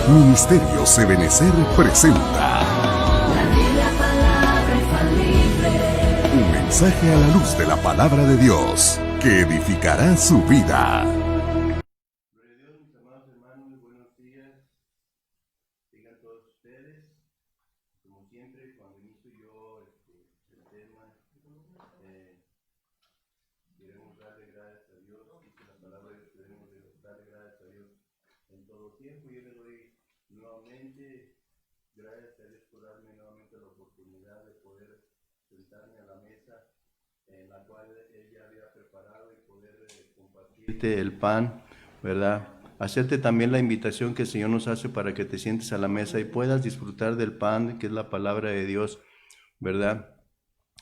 Ministerios Ebenecer presenta un mensaje a la luz de la palabra de Dios que edificará su vida. Gloria a Dios, mis amados hermanos, muy buenos días. Tengan todos ustedes. Como siempre, cuando inicio yo el tema, queremos darle gracias a Dios. Dice la palabra de Dios que debemos de darle gracias a Dios en todo tiempo. Yo le doy nuevamente gracias a Dios por darme nuevamente la oportunidad de poder sentarme a la mesa en la cual ella había preparado y poder compartirte el pan, ¿verdad? Hacerte también la invitación que el Señor nos hace para que te sientes a la mesa y puedas disfrutar del pan, que es la palabra de Dios, ¿verdad?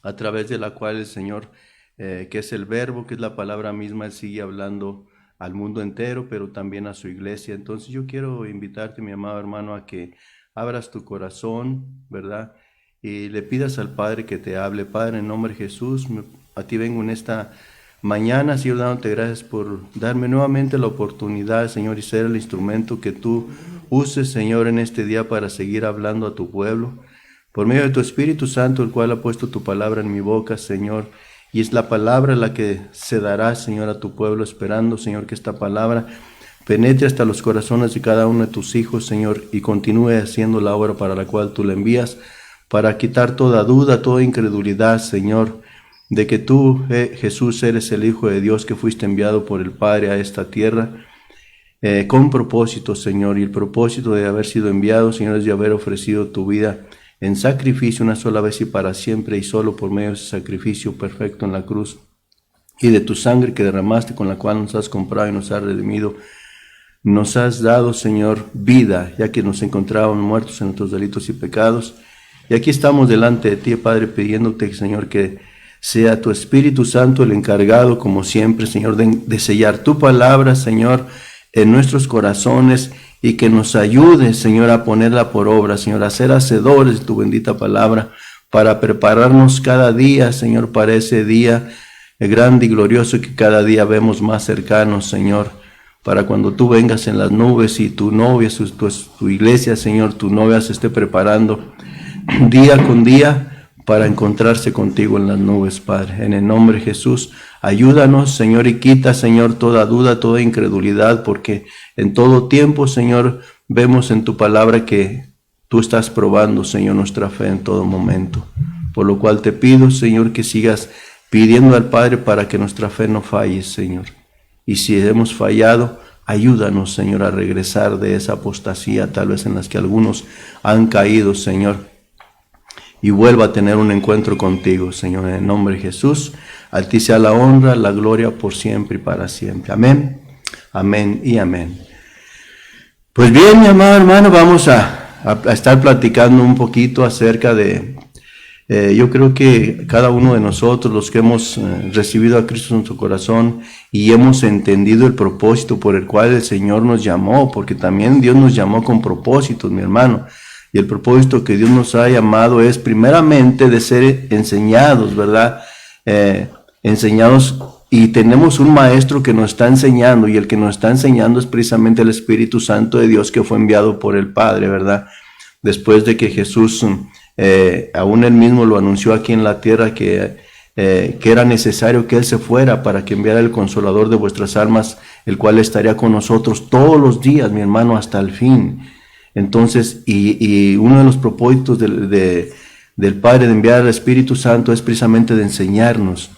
A través de la cual el Señor, que es el verbo, que es la palabra misma, Él sigue hablando al mundo entero, pero también a su iglesia. Entonces yo quiero invitarte, mi amado hermano, a que abras tu corazón, ¿verdad? Y le pidas al Padre que te hable. Padre, en nombre de Jesús, a ti vengo en esta mañana, Señor, dándote gracias por darme nuevamente la oportunidad, Señor, y ser el instrumento que tú uses, Señor, en este día para seguir hablando a tu pueblo. Por medio de tu Espíritu Santo, el cual ha puesto tu palabra en mi boca, Señor, y es la palabra la que se dará, Señor, a tu pueblo, esperando, Señor, que esta palabra penetre hasta los corazones de cada uno de tus hijos, Señor, y continúe haciendo la obra para la cual tú la envías, para quitar toda duda, toda incredulidad, Señor, de que tú, Jesús, eres el Hijo de Dios que fuiste enviado por el Padre a esta tierra, con propósito, Señor, y el propósito de haber sido enviado, Señor, es de haber ofrecido tu vida en sacrificio una sola vez y para siempre, y solo por medio de ese sacrificio perfecto en la cruz, y de tu sangre que derramaste, con la cual nos has comprado y nos has redimido, nos has dado, Señor, vida, ya que nos encontrábamos muertos en nuestros delitos y pecados. Y aquí estamos delante de ti, Padre, pidiéndote, Señor, que sea tu Espíritu Santo el encargado, como siempre, Señor, de sellar tu palabra, Señor, en nuestros corazones, y que nos ayude, Señor, a ponerla por obra, Señor, a ser hacedores de tu bendita palabra, para prepararnos cada día, Señor, para ese día grande y glorioso que cada día vemos más cercano, Señor, para cuando tú vengas en las nubes y tu novia, tu iglesia, Señor, tu novia se esté preparando día con día para encontrarse contigo en las nubes, Padre. En el nombre de Jesús, ayúdanos, Señor, y quita, Señor, toda duda, toda incredulidad, porque en todo tiempo, Señor, vemos en tu palabra que tú estás probando, Señor, nuestra fe en todo momento. Por lo cual te pido, Señor, que sigas pidiendo al Padre para que nuestra fe no falle, Señor. Y si hemos fallado, ayúdanos, Señor, a regresar de esa apostasía, tal vez en las que algunos han caído, Señor, y vuelva a tener un encuentro contigo, Señor, en el nombre de Jesús. A ti sea la honra, la gloria por siempre y para siempre. Amén, amén y amén. Pues bien, mi amado hermano, vamos a estar platicando un poquito acerca de, yo creo que cada uno de nosotros, los que hemos recibido a Cristo en nuestro corazón y hemos entendido el propósito por el cual el Señor nos llamó, porque también Dios nos llamó con propósitos, mi hermano. Y el propósito que Dios nos ha llamado es primeramente de ser enseñados, ¿verdad? Enseñados, y tenemos un maestro que nos está enseñando, y el que nos está enseñando es precisamente el Espíritu Santo de Dios que fue enviado por el Padre, ¿verdad? Después de que Jesús, aún él mismo lo anunció aquí en la tierra, que era necesario que Él se fuera para que enviara el Consolador de vuestras almas, el cual estaría con nosotros todos los días, mi hermano, hasta el fin. Entonces, y uno de los propósitos del Padre de enviar al Espíritu Santo es precisamente de enseñarnos,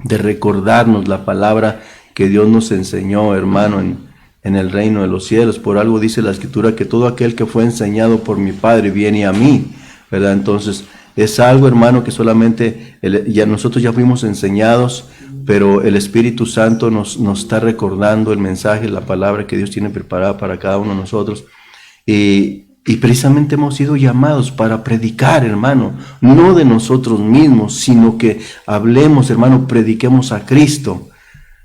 de recordarnos la palabra que Dios nos enseñó, hermano, en el reino de los cielos. Por algo dice la Escritura que todo aquel que fue enseñado por mi Padre viene a mí, ¿verdad? Entonces, es algo, hermano, que solamente nosotros ya fuimos enseñados, pero el Espíritu Santo nos está recordando el mensaje, la palabra que Dios tiene preparada para cada uno de nosotros. Y precisamente hemos sido llamados para predicar, hermano, no de nosotros mismos, sino que hablemos, hermano, prediquemos a Cristo.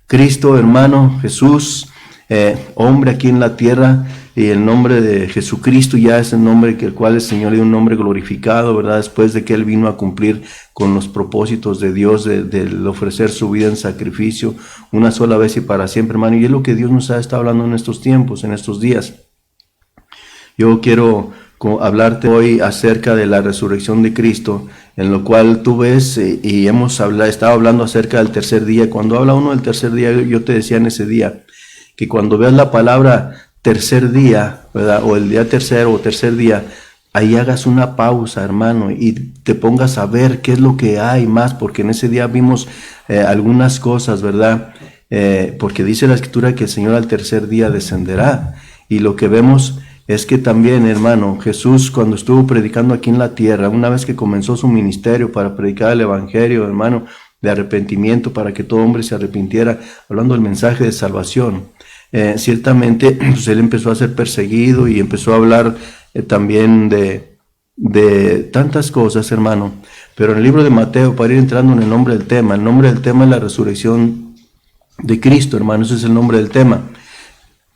Cristo, hermano, Jesús, hombre aquí en la tierra, y el nombre de Jesucristo ya es el nombre que el cual el Señor le dio un nombre glorificado, ¿verdad? Después de que Él vino a cumplir con los propósitos de Dios, de ofrecer su vida en sacrificio una sola vez y para siempre, hermano. Y es lo que Dios nos ha estado hablando en estos tiempos, en estos días. Yo quiero hablarte hoy acerca de la resurrección de Cristo, en lo cual tú ves y hemos estado hablando acerca del tercer día. Cuando habla uno del tercer día, yo te decía en ese día, que cuando veas la palabra tercer día, ¿verdad? O el día tercero o tercer día, ahí hagas una pausa, hermano, y te pongas a ver qué es lo que hay más, porque en ese día vimos algunas cosas, ¿verdad? Porque dice la Escritura que el Señor al tercer día descenderá, y lo que vemos es que también, hermano, Jesús cuando estuvo predicando aquí en la tierra, una vez que comenzó su ministerio para predicar el evangelio, hermano, de arrepentimiento, para que todo hombre se arrepintiera, hablando del mensaje de salvación, ciertamente pues él empezó a ser perseguido y empezó a hablar también de tantas cosas, hermano. Pero en el libro de Mateo, para ir entrando en el nombre del tema es la resurrección de Cristo, hermano, ese es el nombre del tema.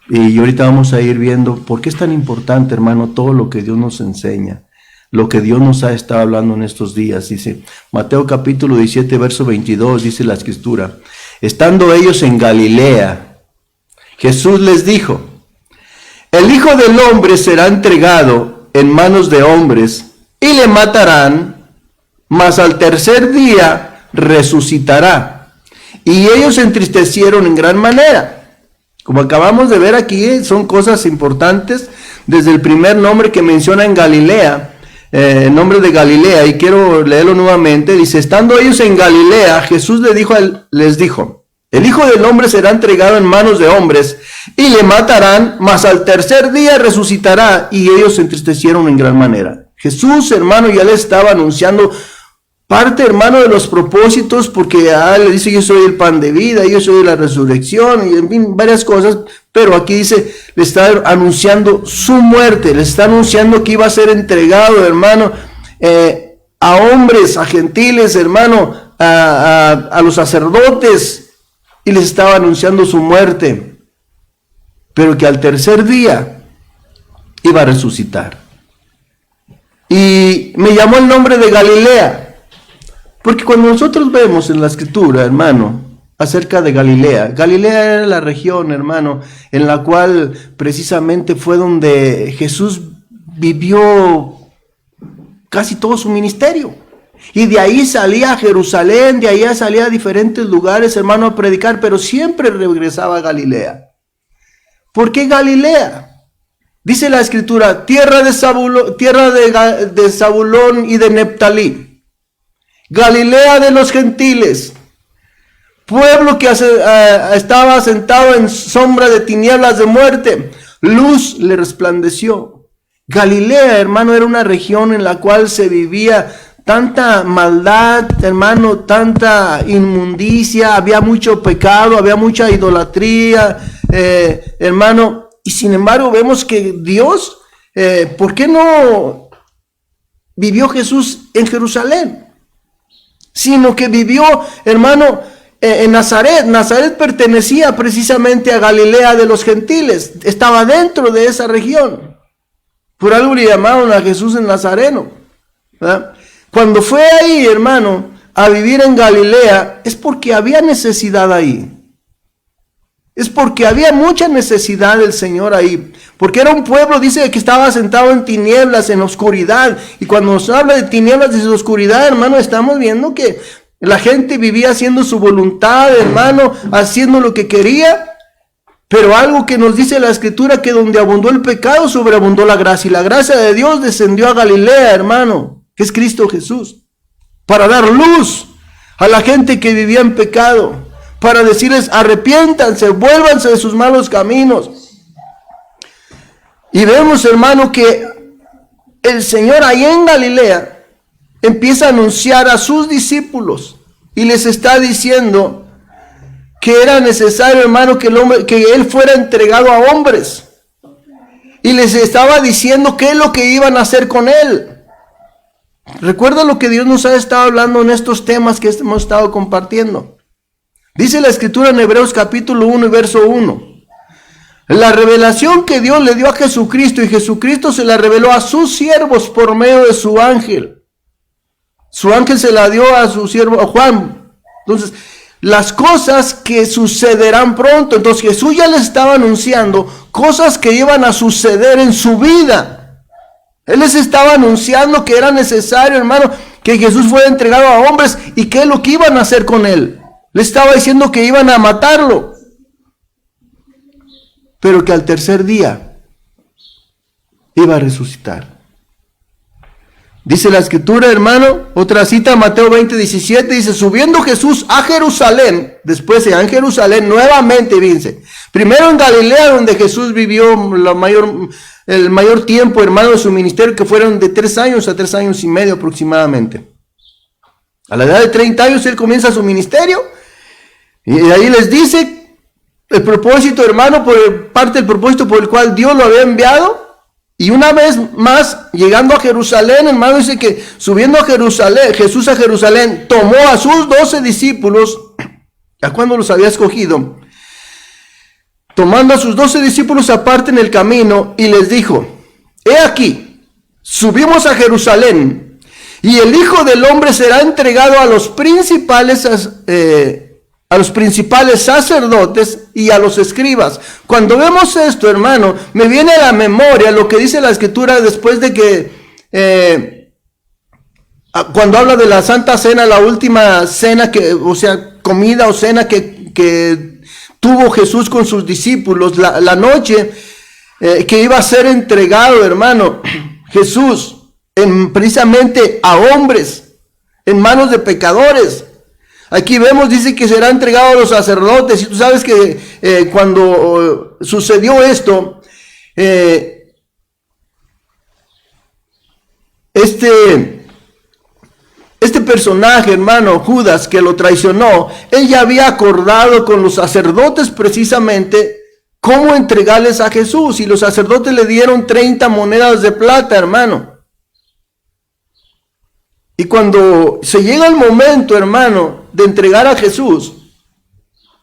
Y ahorita vamos a ir viendo por qué es tan importante, hermano, todo lo que Dios nos enseña, lo que Dios nos ha estado hablando en estos días. Dice Mateo capítulo 17, verso 22, dice la Escritura: estando ellos en Galilea, Jesús les dijo: el Hijo del Hombre será entregado en manos de hombres y le matarán, mas al tercer día resucitará. Y ellos se entristecieron en gran manera. Como acabamos de ver aquí, son cosas importantes, desde el primer nombre que menciona en Galilea, el nombre de Galilea, y quiero leerlo nuevamente. Dice: estando ellos en Galilea, Jesús les dijo: el Hijo del Hombre será entregado en manos de hombres y le matarán, mas al tercer día resucitará. Y ellos se entristecieron en gran manera. Jesús, hermano, ya le estaba anunciando parte, hermano, de los propósitos, porque le dice: yo soy el pan de vida, yo soy la resurrección, y en fin, varias cosas, pero aquí dice, le está anunciando su muerte, le está anunciando que iba a ser entregado, hermano, a hombres, a gentiles, hermano, a los sacerdotes, y les estaba anunciando su muerte, pero que al tercer día iba a resucitar. Y me llamó el nombre de Galilea, porque cuando nosotros vemos en la Escritura, hermano, acerca de Galilea, Galilea era la región, hermano, en la cual precisamente fue donde Jesús vivió casi todo su ministerio. Y de ahí salía a Jerusalén, de ahí salía a diferentes lugares, hermano, a predicar, pero siempre regresaba a Galilea. ¿Por qué Galilea? Dice la Escritura: tierra de Zabulón y de Neftalí, Galilea de los gentiles, pueblo que estaba sentado en sombra de tinieblas de muerte, luz le resplandeció. Galilea, hermano, era una región en la cual se vivía tanta maldad, hermano, tanta inmundicia, había mucho pecado, había mucha idolatría, hermano, y sin embargo vemos que Dios, ¿por qué no vivió Jesús en Jerusalén? Sino que vivió, hermano, en Nazaret. Nazaret pertenecía precisamente a Galilea de los gentiles, estaba dentro de esa región. Por algo le llamaron a Jesús el Nazareno, ¿verdad? Cuando fue ahí, hermano, a vivir en Galilea, es porque había necesidad ahí. Es porque había mucha necesidad del Señor ahí. Porque era un pueblo, dice, que estaba sentado en tinieblas, en oscuridad. Y cuando nos habla de tinieblas y de oscuridad, hermano, estamos viendo que la gente vivía haciendo su voluntad, hermano, haciendo lo que quería. Pero algo que nos dice la Escritura, que donde abundó el pecado, sobreabundó la gracia. Y la gracia de Dios descendió a Galilea, hermano, que es Cristo Jesús, para dar luz a la gente que vivía en pecado, para decirles: arrepiéntanse, vuélvanse de sus malos caminos. Y vemos, hermano, que el Señor ahí en Galilea empieza a anunciar a sus discípulos y les está diciendo que era necesario, hermano, que Él fuera entregado a hombres. Y les estaba diciendo qué es lo que iban a hacer con Él. Recuerda lo que Dios nos ha estado hablando en estos temas que hemos estado compartiendo. Dice la Escritura en Hebreos capítulo 1 y verso 1. La revelación que Dios le dio a Jesucristo, y Jesucristo se la reveló a sus siervos por medio de su ángel. Su ángel se la dio a su siervo, a Juan. Entonces, las cosas que sucederán pronto. Entonces Jesús ya les estaba anunciando cosas que iban a suceder en su vida. Él les estaba anunciando que era necesario, hermano, que Jesús fuera entregado a hombres y que es lo que iban a hacer con él. Le estaba diciendo que iban a matarlo, pero que al tercer día iba a resucitar. Dice la escritura, hermano, otra cita, Mateo 20:17, dice, subiendo Jesús a Jerusalén, después en Jerusalén nuevamente, fíjense, primero en Galilea, donde Jesús vivió el mayor tiempo, hermano, de su ministerio, que fueron de 3 años a 3 años y medio aproximadamente. A la edad de 30 años él comienza su ministerio, y ahí les dice el propósito, hermano, parte del propósito por el cual Dios lo había enviado. Y una vez más, llegando a Jerusalén, hermano, dice que subiendo a Jerusalén, Jesús a Jerusalén, tomó a sus 12 discípulos, ¿a cuándo los había escogido? Tomando a sus 12 discípulos aparte en el camino, y les dijo, he aquí, subimos a Jerusalén, y el Hijo del Hombre será entregado a los principales sacerdotes y a los escribas. Cuando vemos esto, hermano, me viene a la memoria lo que dice la escritura después de que cuando habla de la Santa Cena, la última cena, comida o cena que tuvo Jesús con sus discípulos, la noche que iba a ser entregado, hermano, Jesús precisamente a hombres en manos de pecadores. Aquí vemos, dice que será entregado a los sacerdotes. Y tú sabes que cuando sucedió esto, este personaje, hermano, Judas, que lo traicionó, él ya había acordado con los sacerdotes precisamente cómo entregarles a Jesús. Y los sacerdotes le dieron 30 monedas de plata, hermano. Y cuando se llega el momento, hermano, de entregar a Jesús,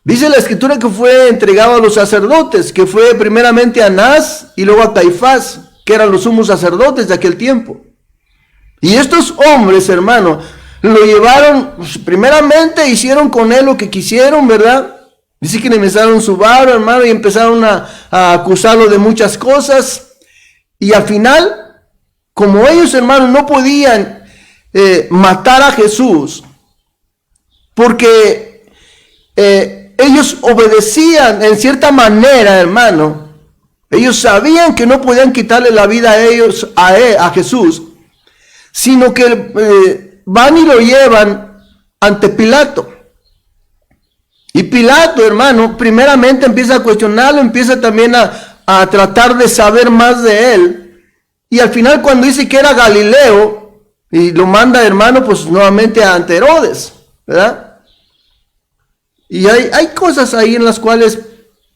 dice la escritura que fue entregado a los sacerdotes, que fue primeramente a Anás y luego a Caifás, que eran los sumos sacerdotes de aquel tiempo. Y estos hombres, hermano, lo llevaron, primeramente hicieron con él lo que quisieron, ¿verdad? Dice que le empezaron su vara, hermano, y empezaron a acusarlo de muchas cosas. Y al final, como ellos, hermano, no podían matar a Jesús, porque ellos obedecían en cierta manera, hermano. Ellos sabían que no podían quitarle la vida a Jesús, sino que van y lo llevan ante Pilato. Y Pilato, hermano, primeramente empieza a cuestionarlo, empieza también a tratar de saber más de él. Y al final, cuando dice que era Galileo, y lo manda, hermano, pues nuevamente ante Herodes, ¿verdad? Y hay cosas ahí en las cuales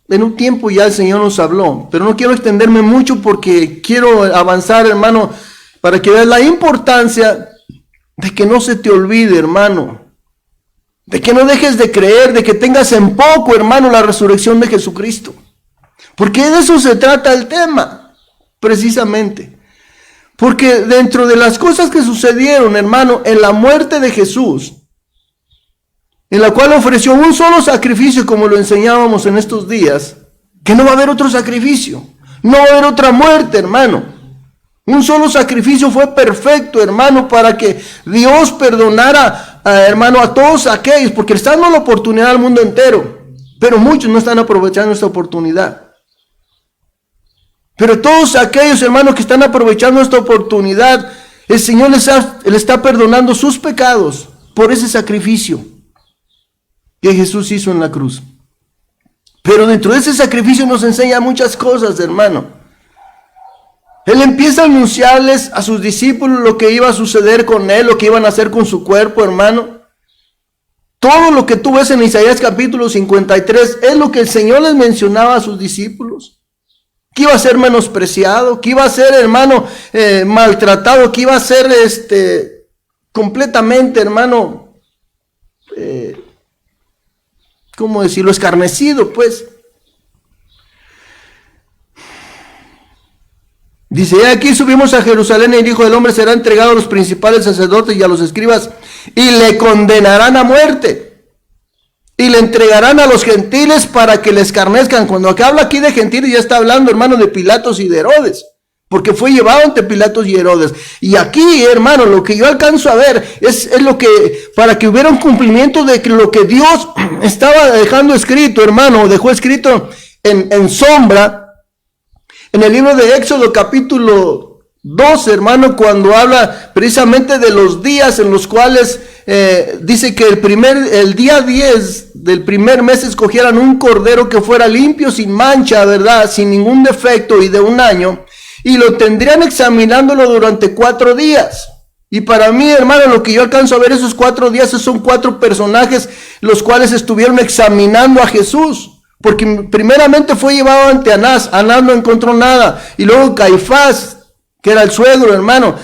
en un tiempo ya el Señor nos habló, pero no quiero extenderme mucho porque quiero avanzar, hermano, para que veas la importancia de que no se te olvide, hermano, de que no dejes de creer, de que tengas en poco, hermano, la resurrección de Jesucristo, porque de eso se trata el tema, precisamente. Porque dentro de las cosas que sucedieron, hermano, en la muerte de Jesús, en la cual ofreció un solo sacrificio, como lo enseñábamos en estos días, que no va a haber otro sacrificio, no va a haber otra muerte, hermano. Un solo sacrificio fue perfecto, hermano, para que Dios perdonara, hermano, a todos aquellos, porque está dando la oportunidad al mundo entero, pero muchos no están aprovechando esta oportunidad. Pero todos aquellos, hermanos, que están aprovechando esta oportunidad, el Señor les está perdonando sus pecados por ese sacrificio que Jesús hizo en la cruz. Pero dentro de ese sacrificio nos enseña muchas cosas, hermano. Él empieza a anunciarles a sus discípulos lo que iba a suceder con él, lo que iban a hacer con su cuerpo, hermano. Todo lo que tú ves en Isaías capítulo 53 es lo que el Señor les mencionaba a sus discípulos. Que iba a ser menospreciado, que iba a ser, hermano, maltratado, que iba a ser completamente, hermano, ¿cómo decirlo? Escarnecido, pues. Dice, aquí subimos a Jerusalén y el Hijo del Hombre será entregado a los principales sacerdotes y a los escribas y le condenarán a muerte. Y le entregarán a los gentiles para que le escarnezcan. Cuando acá habla aquí de gentiles ya está hablando, hermano, de Pilatos y de Herodes. porque fue llevado ante Pilatos y Herodes. Y aquí, hermano, lo que yo alcanzo a ver es lo que, para que hubiera un cumplimiento de que lo que Dios estaba dejando escrito, hermano, dejó escrito en sombra, en el libro de Éxodo capítulo 12, hermano, cuando habla precisamente de los días en los cuales dice que el día 10 del primer mes escogieran un cordero que fuera limpio, sin mancha, ¿verdad? Sin ningún defecto y de un año, y lo tendrían examinándolo durante 4 días. Y para mí, hermano, lo que yo alcanzo a ver esos 4 días son 4 personajes los cuales estuvieron examinando a Jesús. Porque primeramente fue llevado ante Anás. Anás no encontró nada. Y luego Caifás, que era el suegro, hermano.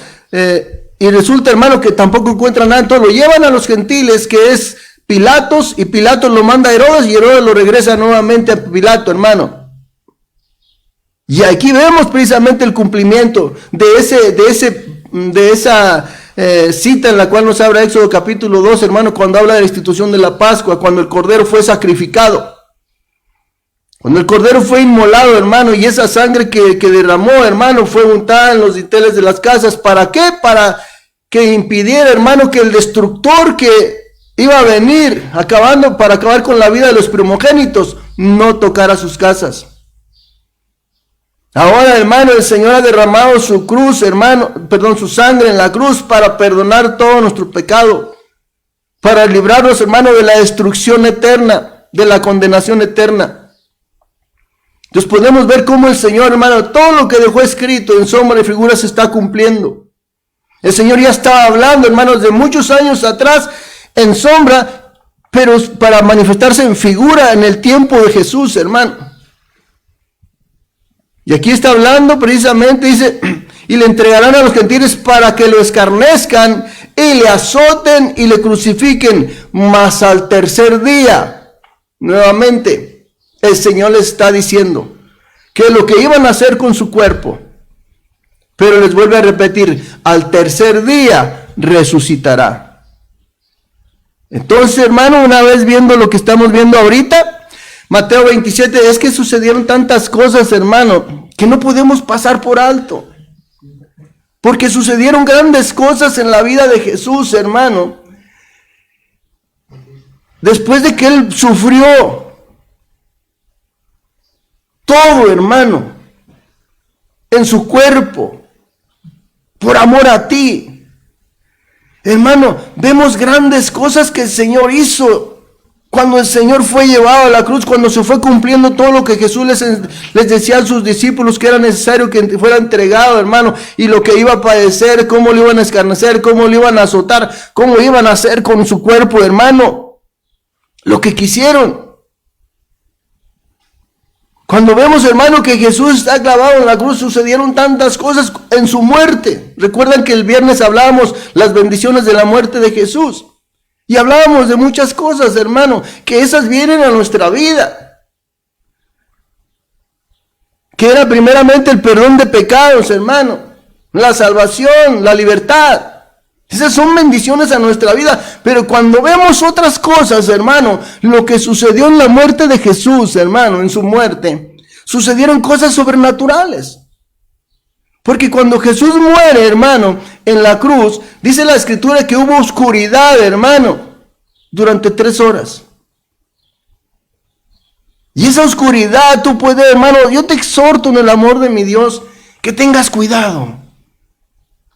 Y resulta, hermano, que tampoco encuentra nada. Entonces lo llevan a los gentiles, que es Pilatos. Y Pilatos lo manda a Herodes. Y Herodes lo regresa nuevamente a Pilato, hermano. Y aquí vemos precisamente el cumplimiento de esa cita en la cual nos habla Éxodo capítulo 2, hermano, cuando habla de la institución de la Pascua, cuando el cordero fue sacrificado. Cuando el cordero fue inmolado, hermano, y esa sangre que derramó, hermano, fue untada en los dinteles de las casas. ¿Para qué? Para que impidiera, hermano, que el destructor que iba a venir para acabar con la vida de los primogénitos no tocara sus casas. Ahora, hermano, el Señor ha derramado su su sangre en la cruz para perdonar todo nuestro pecado, para librarnos, hermano, de la destrucción eterna, de la condenación eterna. Entonces podemos ver cómo el Señor, hermano, todo lo que dejó escrito en sombra y figura se está cumpliendo. El Señor ya estaba hablando, hermanos, de muchos años atrás en sombra, pero para manifestarse en figura en el tiempo de Jesús, hermano. Y aquí está hablando precisamente, dice, y le entregarán a los gentiles para que lo escarnezcan y le azoten y le crucifiquen, mas al tercer día, nuevamente, el Señor les está diciendo que lo que iban a hacer con su cuerpo, pero les vuelve a repetir, al tercer día resucitará. Entonces, hermano, una vez viendo lo que estamos viendo ahorita, Mateo 27, es que sucedieron tantas cosas, hermano, que no podemos pasar por alto. Porque sucedieron grandes cosas en la vida de Jesús, hermano. Después de que Él sufrió todo, hermano, en su cuerpo, por amor a ti. Hermano, vemos grandes cosas que el Señor hizo. Cuando el Señor fue llevado a la cruz, cuando se fue cumpliendo todo lo que Jesús les decía a sus discípulos que era necesario que fuera entregado, hermano, y lo que iba a padecer, cómo lo iban a escarnecer, cómo lo iban a azotar, cómo iban a hacer con su cuerpo, hermano, lo que quisieron. Cuando vemos, hermano, que Jesús está clavado en la cruz, sucedieron tantas cosas en su muerte. Recuerdan que el viernes hablábamos las bendiciones de la muerte de Jesús. Y hablábamos de muchas cosas, hermano, que esas vienen a nuestra vida. Que era primeramente el perdón de pecados, hermano, la salvación, la libertad. Esas son bendiciones a nuestra vida. Pero cuando vemos otras cosas, hermano, lo que sucedió en la muerte de Jesús, hermano, en su muerte, sucedieron cosas sobrenaturales. Porque cuando Jesús muere, hermano, en la cruz, dice la Escritura que hubo oscuridad, hermano, durante 3 horas. Y esa oscuridad, tú puedes, hermano, yo te exhorto en el amor de mi Dios, que tengas cuidado.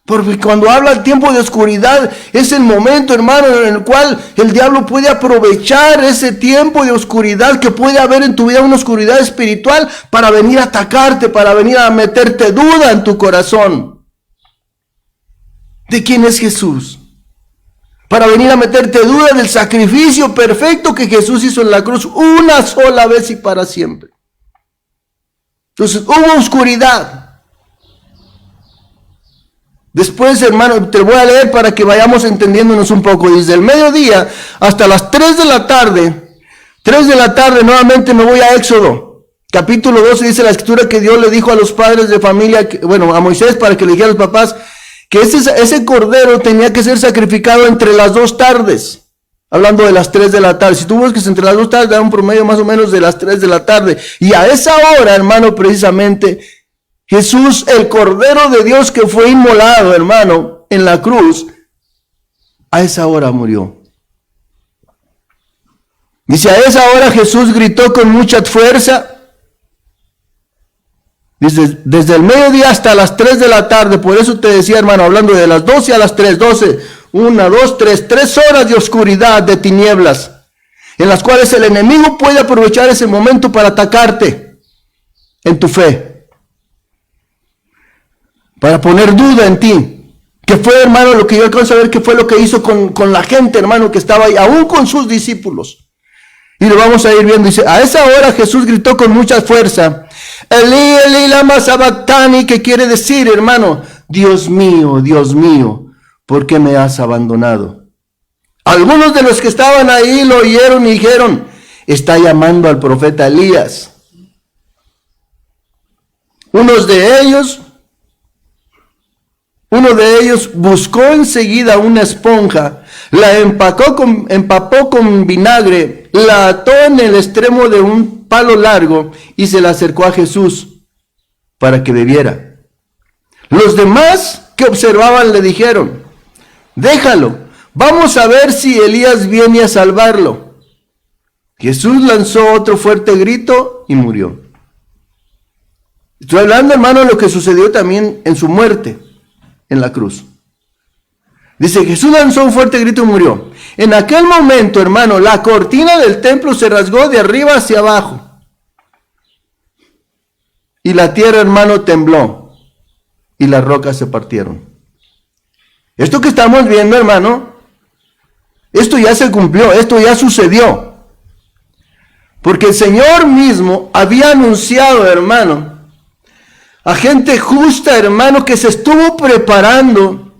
Porque cuando habla el tiempo de oscuridad, es el momento, hermano, en el cual el diablo puede aprovechar ese tiempo de oscuridad que puede haber en tu vida, una oscuridad espiritual, para venir a atacarte, para venir a meterte duda en tu corazón de quién es Jesús, para venir a meterte duda del sacrificio perfecto que Jesús hizo en la cruz una sola vez y para siempre. Entonces hubo oscuridad. Después, hermano, te voy a leer para que vayamos entendiéndonos un poco. Desde el mediodía hasta las 3 de la tarde, 3 de la tarde, nuevamente me voy a Éxodo. Capítulo 12 dice la Escritura que Dios le dijo a los padres de familia, a Moisés para que le dijera a los papás, que ese cordero tenía que ser sacrificado entre las 2 tardes. Hablando de las 3 de la tarde. Si tú buscas entre las 2 tardes, da un promedio más o menos de las 3 de la tarde. Y a esa hora, hermano, precisamente, Jesús, el Cordero de Dios que fue inmolado, hermano, en la cruz, a esa hora murió. Dice, a esa hora Jesús gritó con mucha fuerza. Dice, desde el mediodía hasta las 3 de la tarde. Por eso te decía, hermano, hablando de las 12 a las 3, 12, 1, 2, 3, 3 horas de oscuridad, de tinieblas, en las cuales el enemigo puede aprovechar ese momento para atacarte en tu fe, para poner duda en ti. Que fue, hermano, lo que yo alcanzo a ver que fue lo que hizo con la gente, hermano, que estaba ahí, aún con sus discípulos. Y lo vamos a ir viendo. Dice, a esa hora Jesús gritó con mucha fuerza, Elí, Elí, lama sabactani, que quiere decir, hermano, Dios mío, ¿por qué me has abandonado? Algunos de los que estaban ahí lo oyeron y dijeron, está llamando al profeta Elías. Uno de ellos buscó enseguida una esponja, la empapó con vinagre, la ató en el extremo de un palo largo y se la acercó a Jesús para que bebiera. Los demás que observaban le dijeron, déjalo, vamos a ver si Elías viene a salvarlo. Jesús lanzó otro fuerte grito y murió. Estoy hablando, hermano, de lo que sucedió también en su muerte en la cruz. Dice, Jesús lanzó un fuerte grito y murió. En aquel momento, hermano, la cortina del templo se rasgó de arriba hacia abajo. Y la tierra, hermano, tembló. Y las rocas se partieron. Esto que estamos viendo, hermano, esto ya se cumplió, esto ya sucedió. Porque el Señor mismo había anunciado, hermano, a gente justa, hermano, que se estuvo preparando,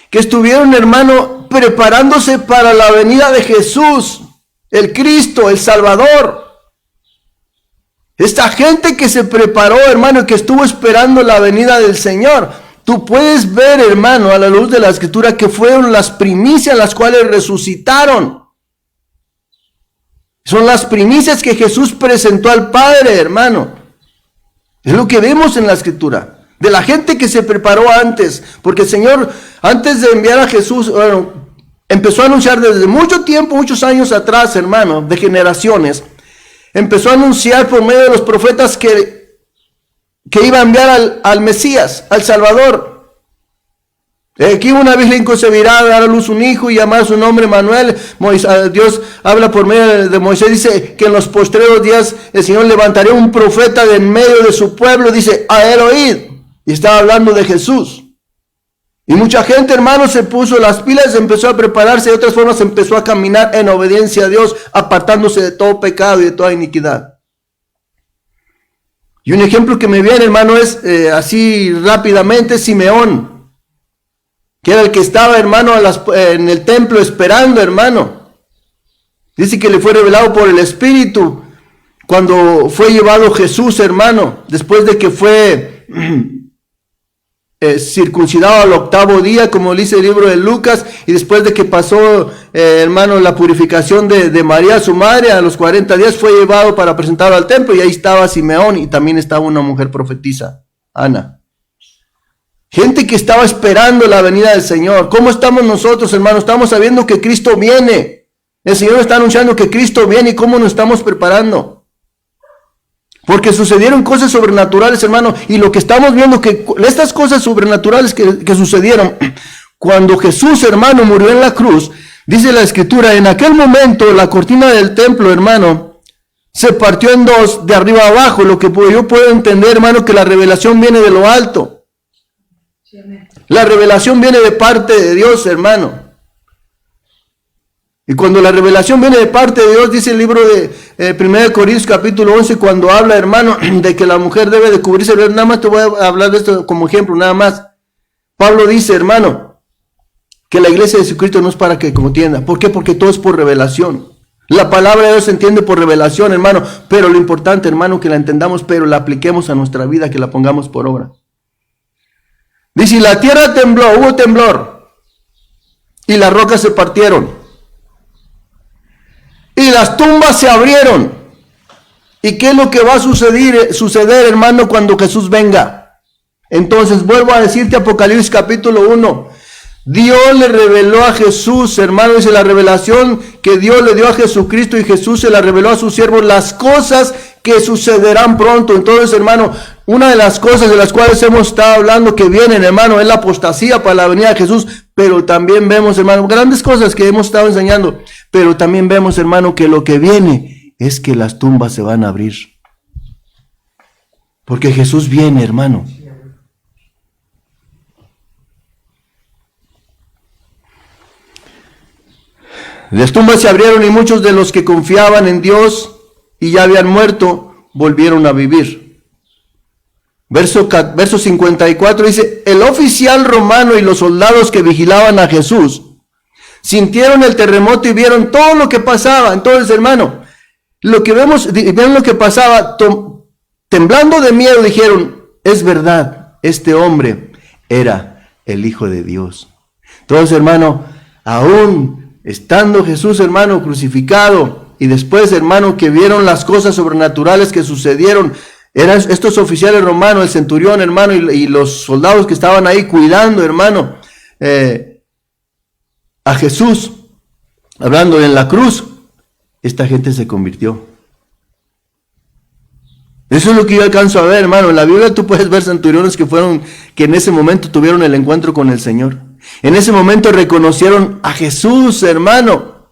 que estuvieron, hermano, preparándose para la venida de Jesús, el Cristo, el Salvador. Esta gente que se preparó, hermano, que estuvo esperando la venida del Señor. Tú puedes ver, hermano, a la luz de la Escritura, que fueron las primicias las cuales resucitaron. Son las primicias que Jesús presentó al Padre, hermano. Es lo que vemos en la Escritura, de la gente que se preparó antes, porque el Señor, antes de enviar a Jesús, bueno, empezó a anunciar desde mucho tiempo, muchos años atrás, hermano, de generaciones, empezó a anunciar por medio de los profetas que iba a enviar al Mesías, al Salvador. Aquí una virgen concebirá, dará a luz un hijo y llamar su nombre Manuel. Dios habla por medio de Moisés, dice que en los postreros días el Señor levantaría un profeta de en medio de su pueblo, dice, a él oíd. Y estaba hablando de Jesús. Y mucha gente, hermano, se puso las pilas, empezó a prepararse, de otras formas empezó a caminar en obediencia a Dios, apartándose de todo pecado y de toda iniquidad. Y un ejemplo que me viene, hermano, es así rápidamente, Simeón, que era el que estaba, hermano, en el templo esperando, hermano. Dice que le fue revelado por el Espíritu cuando fue llevado Jesús, hermano, después de que fue circuncidado al 8º día, como dice el libro de Lucas, y después de que pasó, hermano, la purificación de María, su madre, a los 40 días fue llevado para presentarlo al templo, y ahí estaba Simeón, y también estaba una mujer profetisa, Ana. Gente que estaba esperando la venida del Señor. ¿Cómo estamos nosotros, hermano? Estamos sabiendo que Cristo viene. El Señor está anunciando que Cristo viene, y cómo nos estamos preparando. Porque sucedieron cosas sobrenaturales, hermano, y lo que estamos viendo, que estas cosas sobrenaturales que sucedieron, cuando Jesús, hermano, murió en la cruz, dice la Escritura, en aquel momento la cortina del templo, hermano, se partió en dos, de arriba a abajo. Lo que yo puedo entender, hermano, que la revelación viene de lo alto. La revelación viene de parte de Dios, hermano. Y cuando la revelación viene de parte de Dios, dice el libro de 1 Corintios capítulo 11, cuando habla, hermano, de que la mujer debe de cubrirse, nada más te voy a hablar de esto como ejemplo, nada más. Pablo dice, hermano, que la iglesia de Jesucristo no es para que contienda. ¿Por qué? Porque todo es por revelación. La palabra de Dios se entiende por revelación, hermano, pero lo importante, hermano, que la entendamos, pero la apliquemos a nuestra vida, que la pongamos por obra. Dice, y la tierra tembló, hubo temblor, y las rocas se partieron, y las tumbas se abrieron, ¿Y qué es lo que va a suceder, hermano, cuando Jesús venga? Entonces, vuelvo a decirte Apocalipsis capítulo 1. Dios le reveló a Jesús, hermano, dice la revelación que Dios le dio a Jesucristo y Jesús se la reveló a sus siervos, las cosas que sucederán pronto. Entonces, hermano, una de las cosas de las cuales hemos estado hablando que vienen, hermano, es la apostasía para la venida de Jesús, pero también vemos, hermano, grandes cosas que hemos estado enseñando, pero también vemos, hermano, que lo que viene es que las tumbas se van a abrir. Porque Jesús viene, hermano. Las tumbas se abrieron y muchos de los que confiaban en Dios y ya habían muerto, volvieron a vivir. Verso 54 dice, el oficial romano y los soldados que vigilaban a Jesús sintieron el terremoto y vieron todo lo que pasaba. Entonces, hermano, vieron lo que pasaba, temblando de miedo, dijeron, es verdad, este hombre era el Hijo de Dios. Entonces, hermano, aún estando Jesús, hermano, crucificado, y después, hermano, que vieron las cosas sobrenaturales que sucedieron, eran estos oficiales romanos, el centurión, hermano, y los soldados que estaban ahí cuidando, hermano, a Jesús, hablando en la cruz, esta gente se convirtió. Eso es lo que yo alcanzo a ver, hermano. En la Biblia tú puedes ver centuriones que en ese momento tuvieron el encuentro con el Señor. En ese momento reconocieron a Jesús, hermano.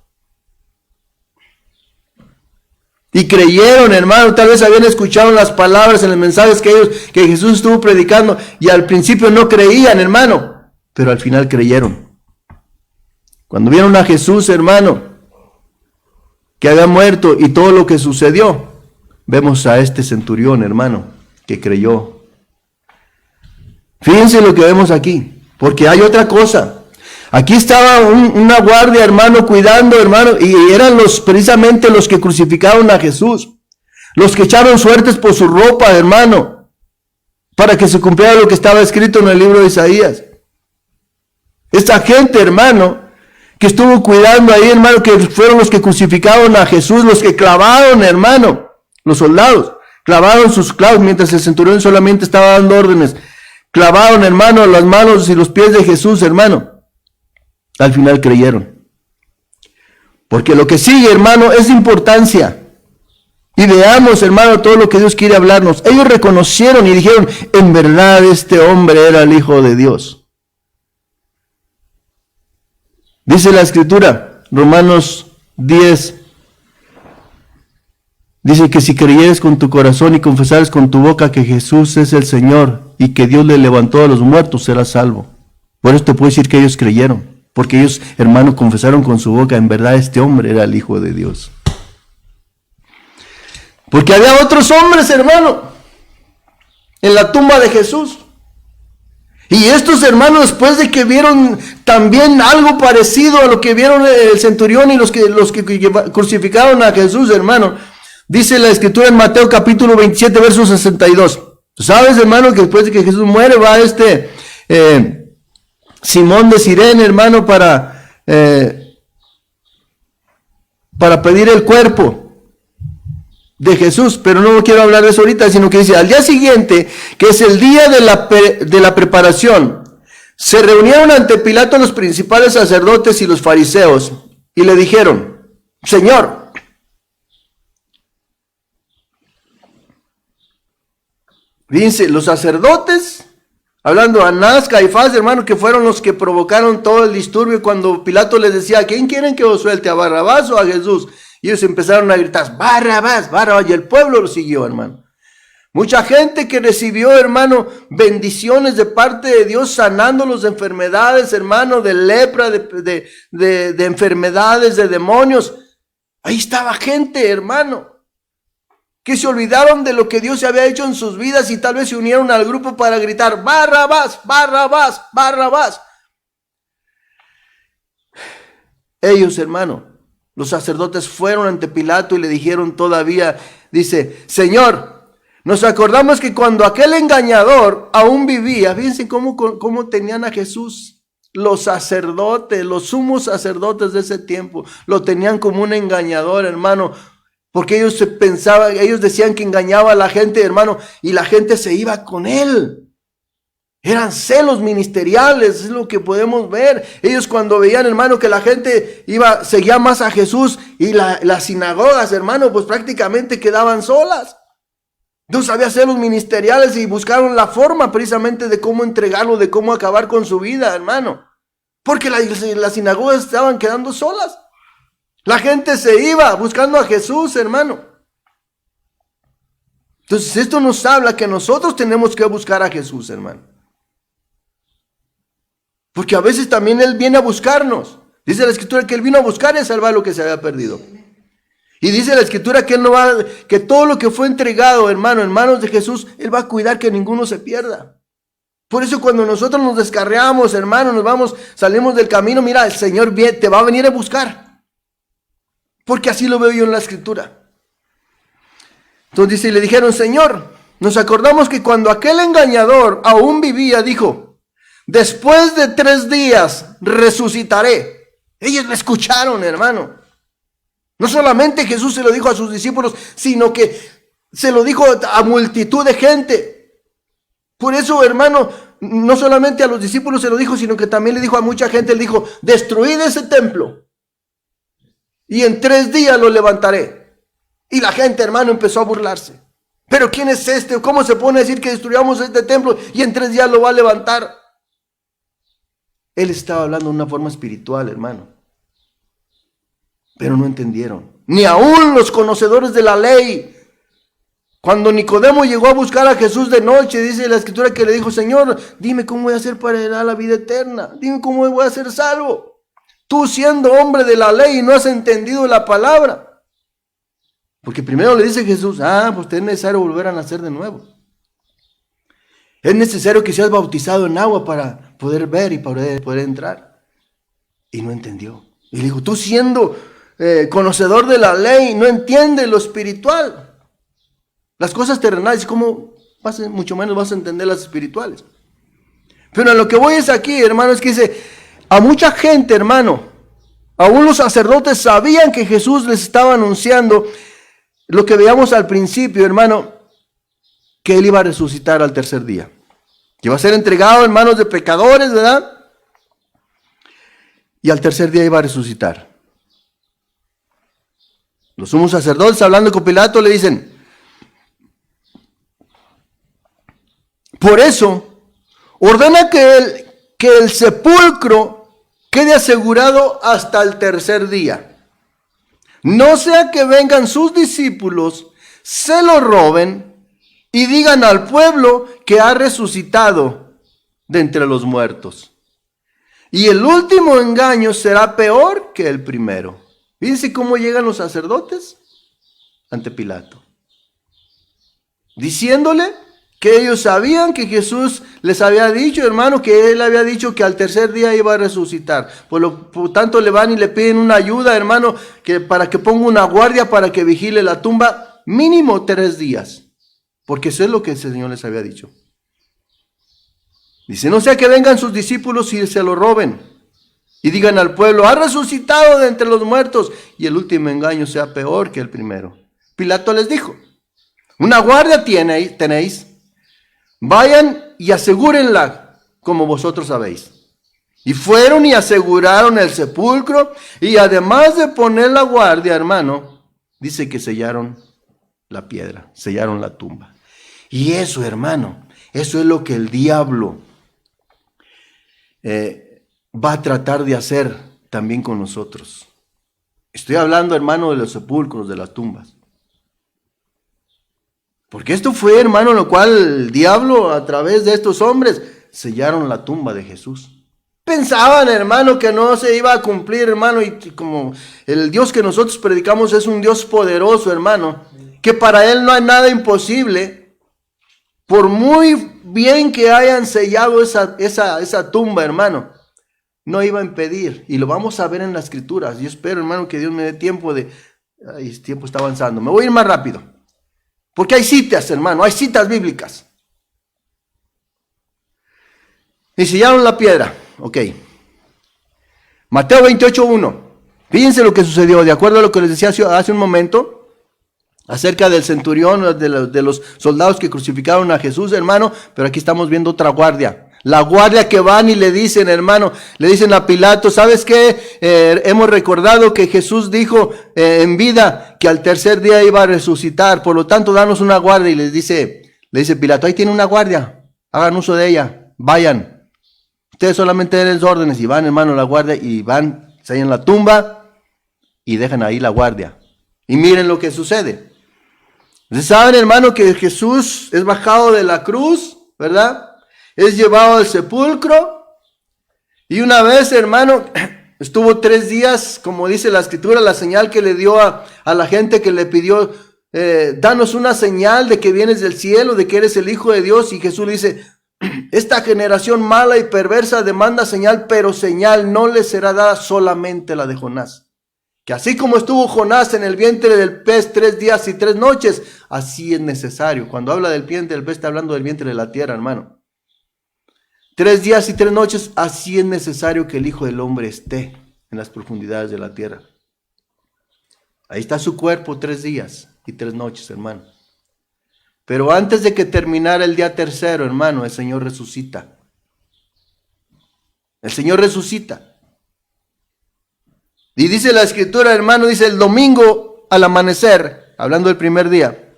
Y creyeron, hermano. Tal vez habían escuchado las palabras en los mensajes que Jesús estuvo predicando. Y al principio no creían, hermano. Pero al final creyeron. Cuando vieron a Jesús, hermano, que había muerto y todo lo que sucedió, vemos a este centurión, hermano, que creyó. Fíjense lo que vemos aquí. Porque hay otra cosa. Aquí estaba una guardia, hermano, cuidando, hermano, y eran precisamente los que crucificaron a Jesús. Los que echaron suertes por su ropa, hermano, para que se cumpliera lo que estaba escrito en el libro de Isaías. Esta gente, hermano, que estuvo cuidando ahí, hermano, que fueron los que crucificaron a Jesús, los que clavaron, hermano, los soldados, clavaron sus clavos mientras el centurión solamente estaba dando órdenes. Clavaron, hermano, las manos y los pies de Jesús, hermano. Al final creyeron. Porque lo que sigue, hermano, es de importancia. Y veamos, hermano, todo lo que Dios quiere hablarnos. Ellos reconocieron y dijeron, en verdad este hombre era el Hijo de Dios. Dice la Escritura, Romanos 10, dice que si creyeres con tu corazón y confesares con tu boca que Jesús es el Señor y que Dios le levantó a los muertos, serás salvo. Por eso te puedo decir que ellos creyeron, porque ellos, hermano, confesaron con su boca, en verdad este hombre era el Hijo de Dios. Porque había otros hombres, hermano, en la tumba de Jesús. Y estos hermanos, después de que vieron también algo parecido a lo que vieron el centurión y los que crucificaron a Jesús, hermano, dice la Escritura en Mateo capítulo 27, verso 62. ¿Tú sabes, hermano, que después de que Jesús muere va Simón de Sirene, hermano, para pedir el cuerpo de Jesús? Pero no quiero hablar de eso ahorita, sino que dice, al día siguiente, que es el día de la preparación, se reunieron ante Pilato los principales sacerdotes y los fariseos, y le dijeron, Señor, fíjense, los sacerdotes, hablando a Anás, Caifás, hermano, que fueron los que provocaron todo el disturbio cuando Pilato les decía, ¿a quién quieren que os suelte, a Barrabás o a Jesús? Y ellos empezaron a gritar, Barrabás, Barrabás, y el pueblo lo siguió, hermano. Mucha gente que recibió, hermano, bendiciones de parte de Dios, sanándolos de enfermedades, hermano, de lepra, de enfermedades, de demonios. Ahí estaba gente, hermano, que se olvidaron de lo que Dios había hecho en sus vidas y tal vez se unieron al grupo para gritar, Barrabás, Barrabás, Barrabás. Ellos, hermano, los sacerdotes fueron ante Pilato y le dijeron todavía, dice, Señor, nos acordamos que cuando aquel engañador aún vivía, fíjense cómo tenían a Jesús, los sacerdotes, los sumos sacerdotes de ese tiempo, lo tenían como un engañador, hermano. Porque ellos ellos decían que engañaba a la gente, hermano, y la gente se iba con él. Eran celos ministeriales, es lo que podemos ver. Ellos cuando veían, hermano, que la gente seguía más a Jesús y las sinagogas, hermano, pues prácticamente quedaban solas. Entonces había celos ministeriales y buscaron la forma precisamente de cómo entregarlo, de cómo acabar con su vida, hermano. Porque las sinagogas estaban quedando solas. La gente se iba buscando a Jesús, hermano. Entonces esto nos habla que nosotros tenemos que buscar a Jesús, hermano. Porque a veces también Él viene a buscarnos. Dice la Escritura que Él vino a buscar y a salvar lo que se había perdido. Y dice la Escritura que Él que todo lo que fue entregado, hermano, en manos de Jesús, Él va a cuidar que ninguno se pierda. Por eso cuando nosotros nos descarriamos, hermano, salimos del camino, mira, el Señor te va a venir a buscar. Porque así lo veo yo en la Escritura. Entonces dice, y le dijeron, Señor, nos acordamos que cuando aquel engañador aún vivía, dijo, después de 3 días resucitaré. Ellos le escucharon, hermano. No solamente Jesús se lo dijo a sus discípulos, sino que se lo dijo a multitud de gente. Por eso, hermano, no solamente a los discípulos se lo dijo, sino que también le dijo a mucha gente, le dijo, destruid ese templo y en 3 días lo levantaré. Y la gente, hermano, empezó a burlarse. Pero ¿quién es este? ¿Cómo se pone a decir que destruyamos este templo y en 3 días lo va a levantar? Él estaba hablando de una forma espiritual, hermano. Pero no entendieron. Ni aún los conocedores de la ley. Cuando Nicodemo llegó a buscar a Jesús de noche, dice la Escritura que le dijo, Señor, dime cómo voy a hacer para heredar la vida eterna. Dime cómo voy a ser salvo. Tú siendo hombre de la ley no has entendido la palabra. Porque primero le dice Jesús, pues es necesario volver a nacer de nuevo. Es necesario que seas bautizado en agua para poder ver y para poder entrar. Y no entendió. Y le dijo, tú siendo conocedor de la ley, no entiendes lo espiritual. Las cosas terrenales, ¿cómo mucho menos vas a entender las espirituales? Pero a lo que voy es aquí, hermano, es que dice, a mucha gente, hermano, aún los sacerdotes sabían que Jesús les estaba anunciando lo que veíamos al principio, hermano, que Él iba a resucitar al 3er día. Que iba a ser entregado en manos de pecadores, ¿verdad? Y al 3er día iba a resucitar. Los sumos sacerdotes, hablando con Pilato, le dicen, por eso, ordena que el sepulcro quede asegurado hasta el 3er día. No sea que vengan sus discípulos, se lo roben y digan al pueblo que ha resucitado de entre los muertos. Y el último engaño será peor que el primero. Fíjense cómo llegan los sacerdotes ante Pilato, diciéndole que ellos sabían que Jesús les había dicho, hermano, que Él había dicho que al 3er día iba a resucitar. Por lo tanto le van y le piden una ayuda, hermano, para que ponga una guardia para que vigile la tumba mínimo 3 días. Porque eso es lo que el Señor les había dicho. Dice, no sea que vengan sus discípulos y se lo roben. Y digan al pueblo, ha resucitado de entre los muertos. Y el último engaño sea peor que el primero. Pilato les dijo, una guardia tenéis. Vayan y asegúrenla como vosotros sabéis. Y fueron y aseguraron el sepulcro. Y además de poner la guardia, hermano, dice que sellaron la piedra, sellaron la tumba. Y eso, hermano, eso es lo que el diablo va a tratar de hacer también con nosotros. Estoy hablando, hermano, de los sepulcros, de las tumbas. Porque esto fue, hermano, lo cual el diablo a través de estos hombres sellaron la tumba de Jesús. Pensaban, hermano, que no se iba a cumplir, hermano, y como el Dios que nosotros predicamos es un Dios poderoso, hermano, que para Él no hay nada imposible. Por muy bien que hayan sellado esa tumba, hermano, no iba a impedir. Y lo vamos a ver en las Escrituras. Yo espero, hermano, que Dios me dé tiempo el tiempo está avanzando. Me voy a ir más rápido. Porque hay citas, hermano, hay citas bíblicas. Y sellaron la piedra. Ok. Mateo 28:1. Fíjense lo que sucedió. De acuerdo a lo que les decía hace un momento. acerca del centurión, de los soldados que crucificaron a Jesús, hermano, pero aquí estamos viendo otra guardia. La guardia que van y le dicen, hermano, le dicen a Pilato, ¿sabes qué? Hemos recordado que Jesús dijo en vida que al tercer día iba a resucitar, por lo tanto, danos una guardia. Y le dice Pilato, ahí tiene una guardia, hagan uso de ella, vayan. Ustedes solamente den las órdenes y van, hermano, a la guardia y van, se hallan en la tumba y dejan ahí la guardia. Y miren lo que sucede. Ustedes saben, hermano, que Jesús es bajado de la cruz, ¿verdad? Es llevado al sepulcro. Y una vez, hermano, estuvo 3 días, como dice la escritura, la señal que le dio a la gente que le pidió, danos una señal de que vienes del cielo, de que eres el Hijo de Dios. Y Jesús le dice, esta generación mala y perversa demanda señal, pero señal no le será dada, solamente la de Jonás. Que así como estuvo Jonás en el vientre del pez 3 días y 3 noches, así es necesario. Cuando habla del vientre del pez, está hablando del vientre de la tierra, hermano. 3 días y 3 noches, así es necesario que el Hijo del Hombre esté en las profundidades de la tierra. Ahí está su cuerpo 3 días y 3 noches, hermano. Pero antes de que terminara el día tercero, hermano, el Señor resucita. El Señor resucita. Y dice la escritura, hermano, dice el domingo al amanecer, hablando del primer día,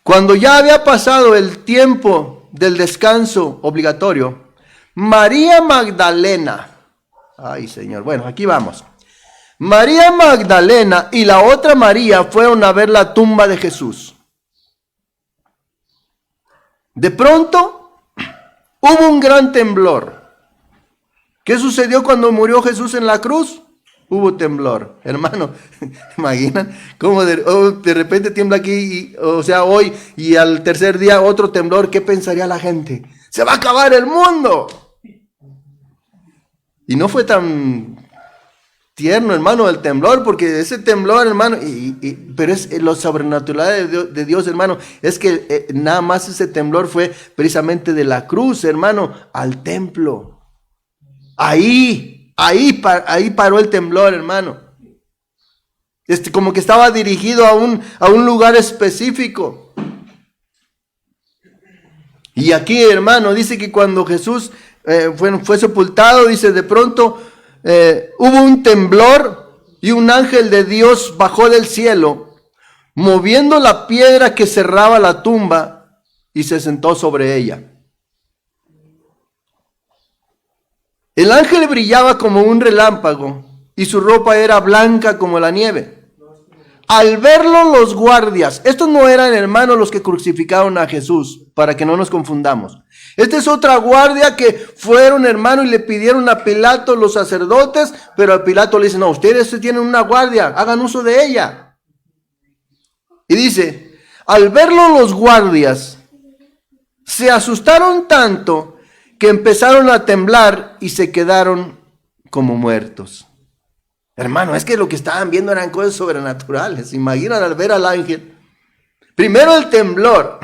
cuando ya había pasado el tiempo del descanso obligatorio, María Magdalena, ay Señor, bueno, aquí vamos. María Magdalena y la otra María fueron a ver la tumba de Jesús. De pronto hubo un gran temblor. ¿Qué sucedió cuando murió Jesús en la cruz? Hubo temblor, hermano. ¿Imaginan cómo de repente tiembla aquí, hoy, y al tercer día otro temblor? ¿Qué pensaría la gente? ¡Se va a acabar el mundo! Y no fue tan tierno, hermano, el temblor, porque ese temblor, hermano, pero es lo sobrenatural de Dios, hermano, es que nada más ese temblor fue precisamente de la cruz, hermano, al templo. Ahí paró el temblor, hermano. Como que estaba dirigido a un lugar específico. Y aquí, hermano, dice que cuando Jesús fue sepultado, dice, de pronto hubo un temblor y un ángel de Dios bajó del cielo, moviendo la piedra que cerraba la tumba, y se sentó sobre ella. El ángel brillaba como un relámpago y su ropa era blanca como la nieve. Al verlo los guardias, estos no eran, hermanos, los que crucificaron a Jesús, para que no nos confundamos. Esta es otra guardia que fueron, hermano, y le pidieron a Pilato los sacerdotes, pero a Pilato le dice, no, ustedes tienen una guardia, hagan uso de ella. Y dice, al verlo los guardias se asustaron tanto que empezaron a temblar y se quedaron como muertos. Hermano, es que lo que estaban viendo eran cosas sobrenaturales. Imaginan al ver al ángel. Primero el temblor.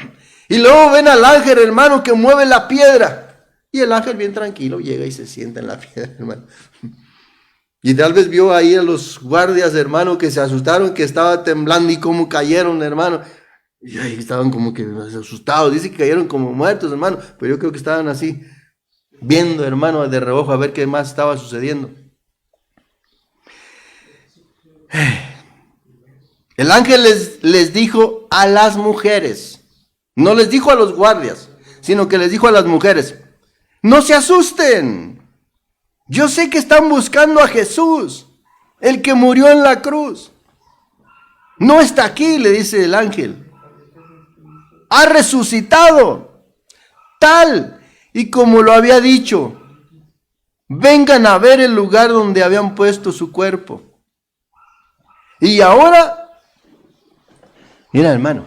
Y luego ven al ángel, hermano, que mueve la piedra. Y el ángel bien tranquilo llega y se sienta en la piedra, hermano. Y tal vez vio ahí a los guardias, hermano, que se asustaron, que estaba temblando y cómo cayeron, hermano. Y ahí estaban como que asustados. Dice que cayeron como muertos, hermano. Pero yo creo que estaban así, viendo, hermano, de reojo a ver qué más estaba sucediendo. El ángel les dijo a las mujeres, no les dijo a los guardias, sino que les dijo a las mujeres, no se asusten, yo sé que están buscando a Jesús, el que murió en la cruz. No está aquí, le dice el ángel, ha resucitado, tal y como lo había dicho. Vengan a ver el lugar donde habían puesto su cuerpo. Y ahora, mira, hermano,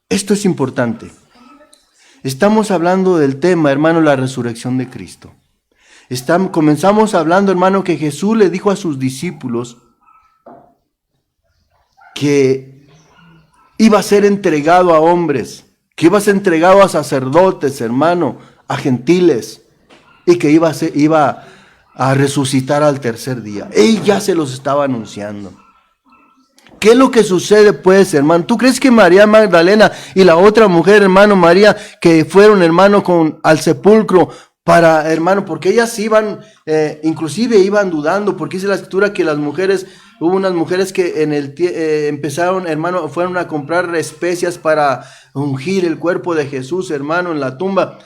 esto es importante. Estamos hablando del tema, hermano, la resurrección de Cristo. Comenzamos hablando, hermano, que Jesús le dijo a sus discípulos que iba a ser entregado a hombres, que iba a ser entregado a sacerdotes, hermano, a gentiles, y que iba a resucitar al tercer día. Él ya se los estaba anunciando. ¿Qué es lo que sucede pues, hermano? ¿Tú crees que María Magdalena y la otra mujer, hermano, María, que fueron, hermano, al sepulcro para, hermano, porque ellas iban, inclusive iban dudando, porque dice la escritura que las mujeres, hubo unas mujeres que empezaron, hermano, fueron a comprar especias para ungir el cuerpo de Jesús, hermano, en la tumba,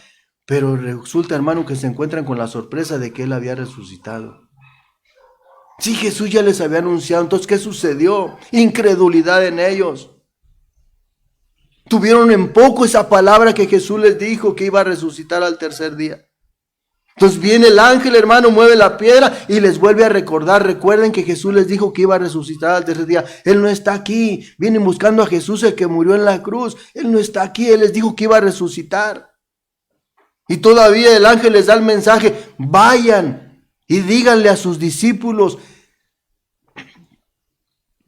pero resulta, hermano, que se encuentran con la sorpresa de que Él había resucitado. Sí, Jesús ya les había anunciado. Entonces, ¿qué sucedió? Incredulidad en ellos. Tuvieron en poco esa palabra que Jesús les dijo que iba a resucitar al tercer día. Entonces viene el ángel, hermano, mueve la piedra y les vuelve a recordar. Recuerden que Jesús les dijo que iba a resucitar al tercer día. Él no está aquí. Vienen buscando a Jesús, el que murió en la cruz. Él no está aquí. Él les dijo que iba a resucitar. Y todavía el ángel les da el mensaje: vayan y díganle a sus discípulos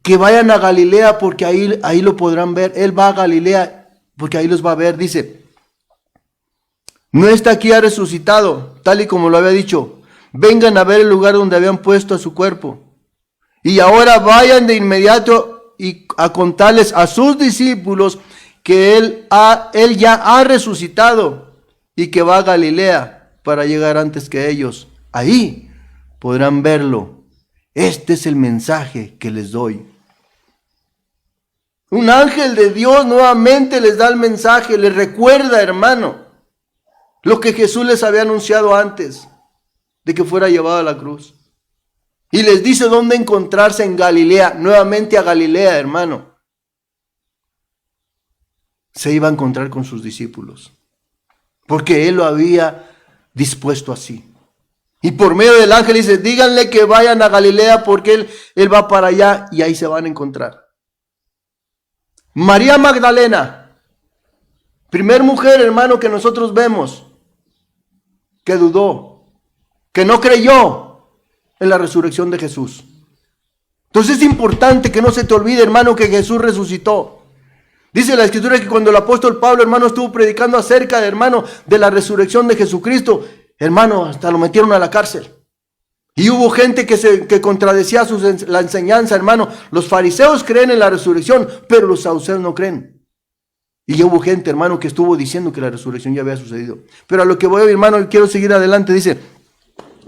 que vayan a Galilea, porque ahí lo podrán ver. Él va a Galilea porque ahí los va a ver. Dice, no está aquí, ha resucitado, tal y como lo había dicho. Vengan a ver el lugar donde habían puesto a su cuerpo. Y ahora vayan de inmediato y a contarles a sus discípulos que él ya ha resucitado y que va a Galilea para llegar antes que ellos. Ahí podrán verlo. Este es el mensaje que les doy. Un ángel de Dios nuevamente les da el mensaje, les recuerda, hermano, lo que Jesús les había anunciado antes de que fuera llevado a la cruz. Y les dice dónde encontrarse en Galilea, nuevamente a Galilea, hermano. Se iba a encontrar con sus discípulos, porque Él lo había dispuesto así. Y por medio del ángel dice, díganle que vayan a Galilea porque él va para allá y ahí se van a encontrar. María Magdalena, primer mujer, hermano, que nosotros vemos, que dudó, que no creyó en la resurrección de Jesús. Entonces es importante que no se te olvide, hermano, que Jesús resucitó. Dice la escritura que cuando el apóstol Pablo, hermano, estuvo predicando acerca, hermano, de la resurrección de Jesucristo, hermano, hasta lo metieron a la cárcel. Y hubo gente que contradecía la enseñanza, hermano. Los fariseos creen en la resurrección, pero los saduceos no creen. Y hubo gente, hermano, que estuvo diciendo que la resurrección ya había sucedido. Pero a lo que voy, hermano, quiero seguir adelante. Dice,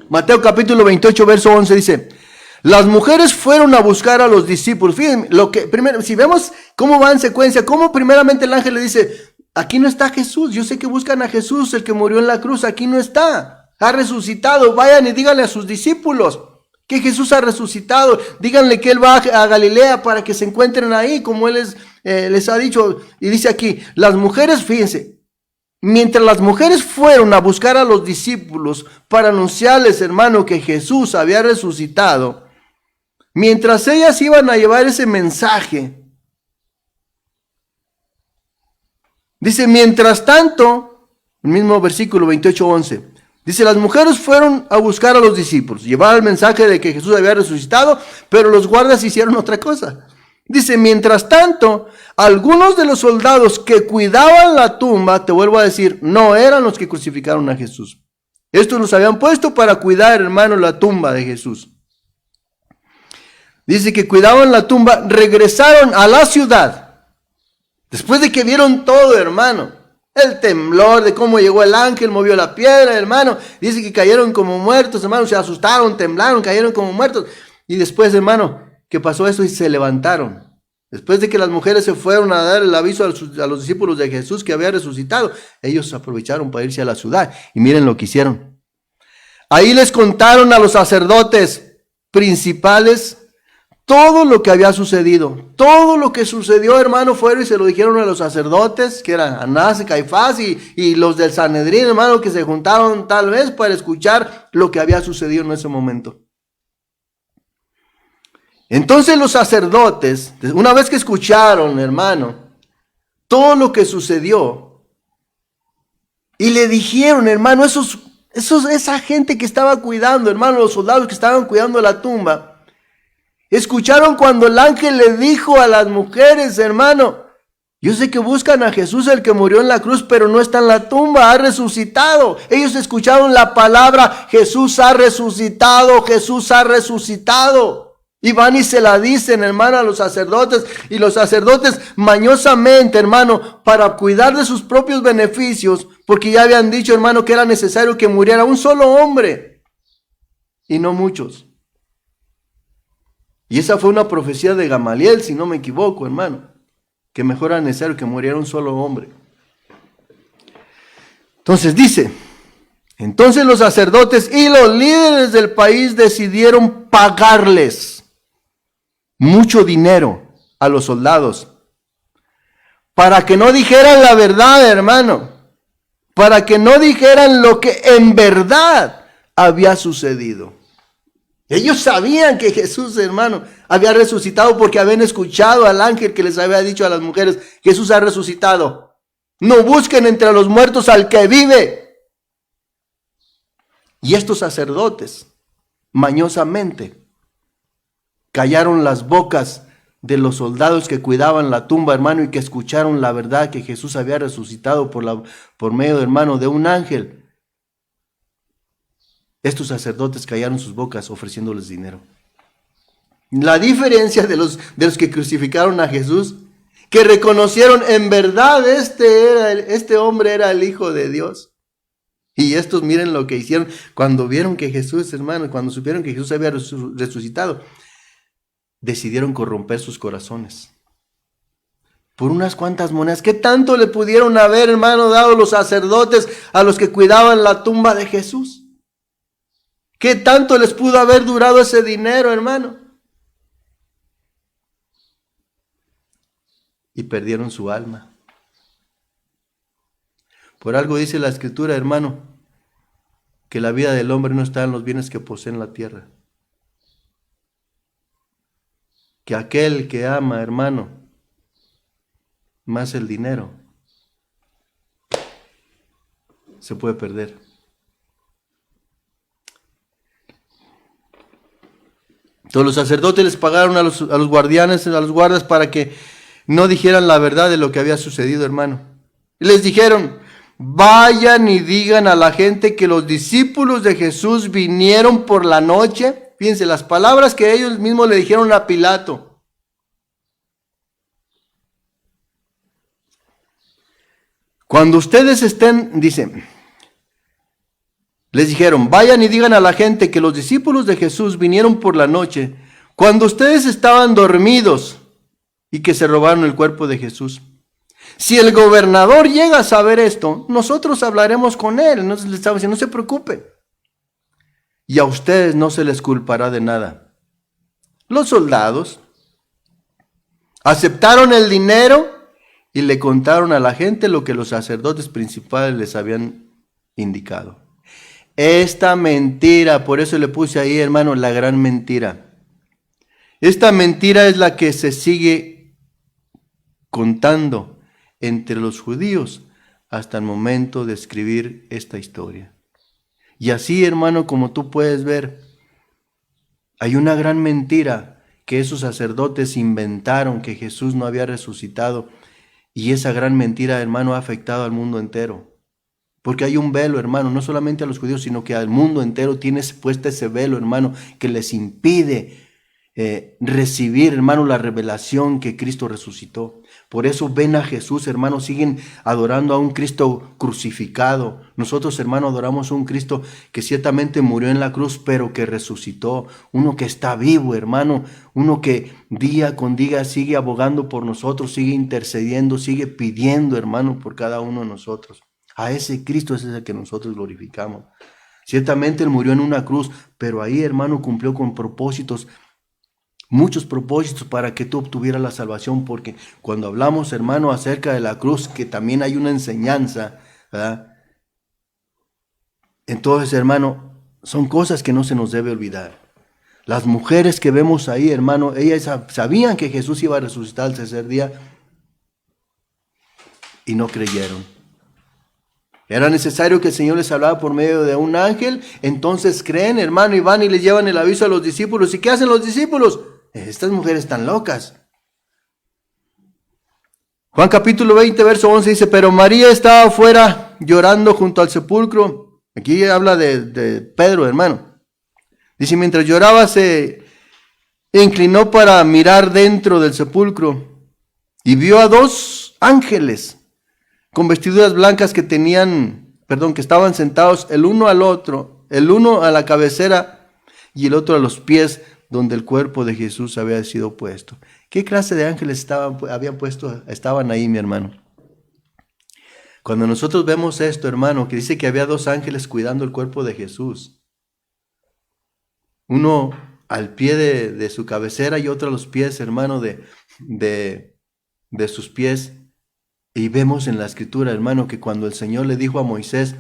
Mateo capítulo 28, verso 11, dice, las mujeres fueron a buscar a los discípulos. Fíjense, primero, si vemos cómo va en secuencia, cómo primeramente el ángel le dice, aquí no está Jesús, yo sé que buscan a Jesús, el que murió en la cruz, aquí no está, ha resucitado. Vayan y díganle a sus discípulos que Jesús ha resucitado, díganle que Él va a Galilea para que se encuentren ahí, como Él les ha dicho. Y dice aquí, las mujeres, fíjense, mientras las mujeres fueron a buscar a los discípulos para anunciarles, hermano, que Jesús había resucitado, mientras ellas iban a llevar ese mensaje, dice, mientras tanto, el mismo versículo 28:11, dice, las mujeres fueron a buscar a los discípulos, llevar el mensaje de que Jesús había resucitado, pero los guardas hicieron otra cosa. Dice, mientras tanto, algunos de los soldados que cuidaban la tumba, te vuelvo a decir, no eran los que crucificaron a Jesús. Estos los habían puesto para cuidar, hermano, la tumba de Jesús. Dice que cuidaban la tumba, regresaron a la ciudad. Después de que vieron todo, hermano, el temblor de cómo llegó el ángel, movió la piedra, hermano, dice que cayeron como muertos, hermano, se asustaron, temblaron, cayeron como muertos. Y después, hermano, que pasó eso y se levantaron. Después de que las mujeres se fueron a dar el aviso a los discípulos de Jesús que había resucitado, ellos aprovecharon para irse a la ciudad. Y miren lo que hicieron. Ahí les contaron a los sacerdotes principales todo lo que había sucedido, todo lo que sucedió, hermano, fueron y se lo dijeron a los sacerdotes, que eran Anás y Caifás y los del Sanedrín, hermano, que se juntaron tal vez para escuchar lo que había sucedido en ese momento. Entonces los sacerdotes, una vez que escucharon, hermano, todo lo que sucedió, y le dijeron, hermano, esa gente que estaba cuidando, hermano, los soldados que estaban cuidando la tumba, escucharon cuando el ángel le dijo a las mujeres, hermano, yo sé que buscan a Jesús, el que murió en la cruz, pero no está en la tumba, ha resucitado. Ellos escucharon la palabra, Jesús ha resucitado, Jesús ha resucitado. Y van y se la dicen, hermano, a los sacerdotes. Y los sacerdotes mañosamente, hermano, para cuidar de sus propios beneficios, porque ya habían dicho, hermano, que era necesario que muriera un solo hombre y no muchos. Y esa fue una profecía de Gamaliel, si no me equivoco, hermano, que mejor era necesario que muriera un solo hombre. Entonces dice, entonces los sacerdotes y los líderes del país decidieron pagarles mucho dinero a los soldados para que no dijeran la verdad, hermano, para que no dijeran lo que en verdad había sucedido. Ellos sabían que Jesús, hermano, había resucitado porque habían escuchado al ángel que les había dicho a las mujeres, Jesús ha resucitado. No busquen entre los muertos al que vive. Y estos sacerdotes, mañosamente, callaron las bocas de los soldados que cuidaban la tumba, hermano, y que escucharon la verdad que Jesús había resucitado por medio, hermano, de un ángel. Estos sacerdotes callaron sus bocas ofreciéndoles dinero. La diferencia de los que crucificaron a Jesús, que reconocieron en verdad este hombre era el Hijo de Dios. Y estos miren lo que hicieron cuando vieron que Jesús, hermano, cuando supieron que Jesús había resucitado. Decidieron corromper sus corazones por unas cuantas monedas. ¿Qué tanto le pudieron haber, hermano, dado los sacerdotes a los que cuidaban la tumba de Jesús? ¿Qué tanto les pudo haber durado ese dinero, hermano? Y perdieron su alma. Por algo dice la Escritura, hermano, que la vida del hombre no está en los bienes que posee en la tierra. Que aquel que ama, hermano, más el dinero, se puede perder. Entonces los sacerdotes les pagaron a los guardianes, a los guardas, para que no dijeran la verdad de lo que había sucedido, hermano. Y les dijeron, vayan y digan a la gente que los discípulos de Jesús vinieron por la noche. Fíjense, las palabras que ellos mismos le dijeron a Pilato. Cuando ustedes estén, dicen, les dijeron, vayan y digan a la gente que los discípulos de Jesús vinieron por la noche, cuando ustedes estaban dormidos y que se robaron el cuerpo de Jesús. Si el gobernador llega a saber esto, nosotros hablaremos con él. Entonces les estaba diciendo, no se preocupen. Y a ustedes no se les culpará de nada. Los soldados aceptaron el dinero y le contaron a la gente lo que los sacerdotes principales les habían indicado. Esta mentira, por eso le puse ahí, hermano, la gran mentira. Esta mentira es la que se sigue contando entre los judíos hasta el momento de escribir esta historia. Y así, hermano, como tú puedes ver, hay una gran mentira que esos sacerdotes inventaron, que Jesús no había resucitado. Y esa gran mentira, hermano, ha afectado al mundo entero. Porque hay un velo, hermano, no solamente a los judíos, sino que al mundo entero tiene puesto ese velo, hermano, que les impide recibir, hermano, la revelación que Cristo resucitó. Por eso ven a Jesús, hermano, siguen adorando a un Cristo crucificado. Nosotros, hermano, adoramos a un Cristo que ciertamente murió en la cruz, pero que resucitó. Uno que está vivo, hermano. Uno que día con día sigue abogando por nosotros, sigue intercediendo, sigue pidiendo, hermano, por cada uno de nosotros. A ese Cristo es el que nosotros glorificamos. Ciertamente Él murió en una cruz, pero ahí, hermano, cumplió con propósitos, muchos propósitos para que tú obtuvieras la salvación, porque cuando hablamos, hermano, acerca de la cruz, que también hay una enseñanza, ¿verdad? Entonces, hermano, son cosas que no se nos debe olvidar. Las mujeres que vemos ahí, hermano, ellas sabían que Jesús iba a resucitar al tercer día y no creyeron. Era necesario que el Señor les hablara por medio de un ángel. Entonces creen, hermano, y van y les llevan el aviso a los discípulos. ¿Y qué hacen los discípulos? Estas mujeres están locas. Juan capítulo 20, verso 11 dice, pero María estaba afuera llorando junto al sepulcro. Aquí habla de Pedro, hermano. Dice, mientras lloraba se e inclinó para mirar dentro del sepulcro y vio a 2 ángeles con vestiduras blancas que estaban sentados el uno al otro, el uno a la cabecera y el otro a los pies donde el cuerpo de Jesús había sido puesto. ¿Qué clase de ángeles estaban ahí, mi hermano? Cuando nosotros vemos esto, hermano, que dice que había 2 ángeles cuidando el cuerpo de Jesús, uno al pie de su cabecera y otro a los pies, hermano, de sus pies. Y vemos en la escritura, hermano, que cuando el Señor le dijo a Moisés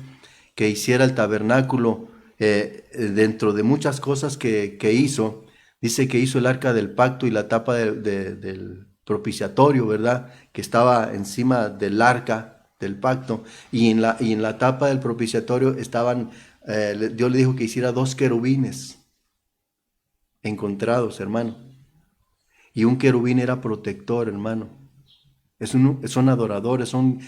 que hiciera el tabernáculo, dentro de muchas cosas que hizo, dice que hizo el arca del pacto y la tapa del propiciatorio, ¿verdad? Que estaba encima del arca del pacto, y en la tapa del propiciatorio estaban, Dios le dijo que hiciera 2 querubines encontrados, hermano. Y un querubín era protector, hermano. Son adoradores, son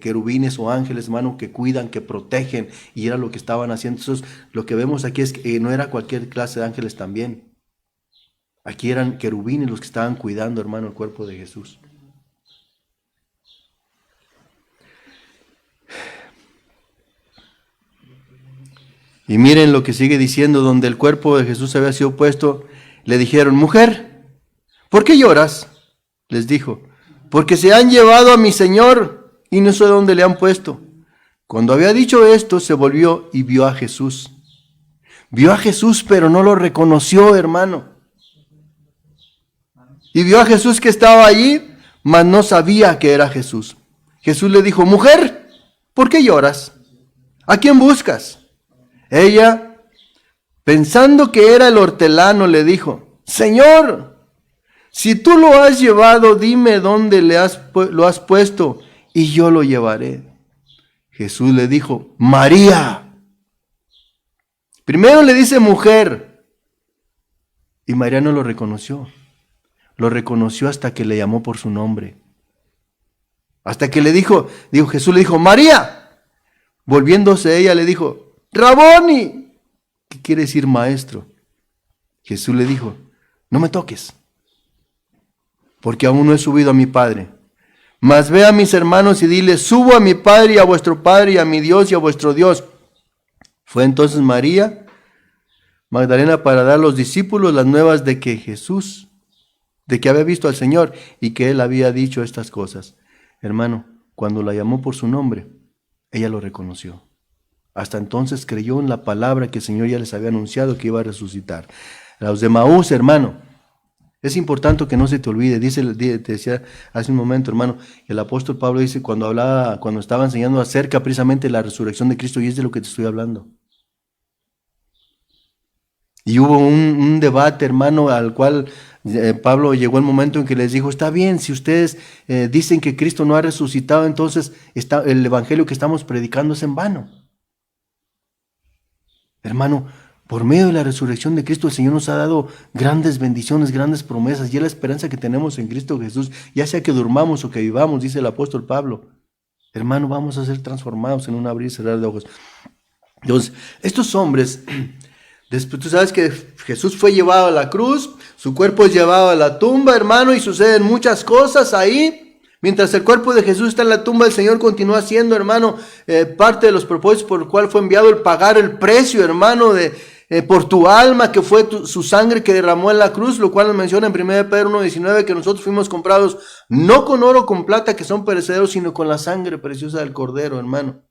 querubines o ángeles, hermano, que cuidan, que protegen, y era lo que estaban haciendo. Entonces, lo que vemos aquí es que no era cualquier clase de ángeles también. Aquí eran querubines los que estaban cuidando, hermano, el cuerpo de Jesús. Y miren lo que sigue diciendo, donde el cuerpo de Jesús había sido puesto, le dijeron: mujer, ¿por qué lloras? Les dijo: porque se han llevado a mi Señor y no sé dónde le han puesto. Cuando había dicho esto, se volvió y vio a Jesús. Vio a Jesús, pero no lo reconoció, hermano. Y vio a Jesús que estaba allí, mas no sabía que era Jesús. Jesús le dijo: mujer, ¿por qué lloras? ¿A quién buscas? Ella, pensando que era el hortelano, le dijo: Señor, si tú lo has llevado, dime dónde lo has puesto y yo lo llevaré. Jesús le dijo: María. Primero le dice mujer, y María no lo reconoció. Lo reconoció hasta que le llamó por su nombre. Hasta que Jesús le dijo: María. Volviéndose ella le dijo: Raboni, ¿qué quiere decir maestro? Jesús le dijo: no me toques, porque aún no he subido a mi Padre. Mas ve a mis hermanos y dile: subo a mi Padre y a vuestro Padre y a mi Dios y a vuestro Dios. Fue entonces María Magdalena para dar a los discípulos las nuevas de que había visto al Señor y que Él había dicho estas cosas. Hermano, cuando la llamó por su nombre, ella lo reconoció. Hasta entonces creyó en la palabra que el Señor ya les había anunciado que iba a resucitar. Los de Emaús, hermano, es importante que no se te olvide. Te decía hace un momento, hermano, el apóstol Pablo dice cuando estaba enseñando acerca precisamente de la resurrección de Cristo, y es de lo que te estoy hablando. Y hubo un debate, hermano, al cual Pablo llegó el momento en que les dijo: está bien, si ustedes dicen que Cristo no ha resucitado, entonces el evangelio que estamos predicando es en vano. Hermano, por medio de la resurrección de Cristo, el Señor nos ha dado grandes bendiciones, grandes promesas, y es la esperanza que tenemos en Cristo Jesús, ya sea que durmamos o que vivamos, dice el apóstol Pablo. Hermano, vamos a ser transformados en un abrir y cerrar de ojos. Entonces, estos hombres, después, tú sabes que Jesús fue llevado a la cruz, su cuerpo es llevado a la tumba, hermano, y suceden muchas cosas ahí. Mientras el cuerpo de Jesús está en la tumba, el Señor continúa haciendo, hermano, parte de los propósitos por el cual fue enviado, el pagar el precio, hermano, por tu alma, que fue su sangre que derramó en la cruz, lo cual nos menciona en 1 Pedro 1:19, que nosotros fuimos comprados no con oro o con plata que son perecederos, sino con la sangre preciosa del Cordero, hermano.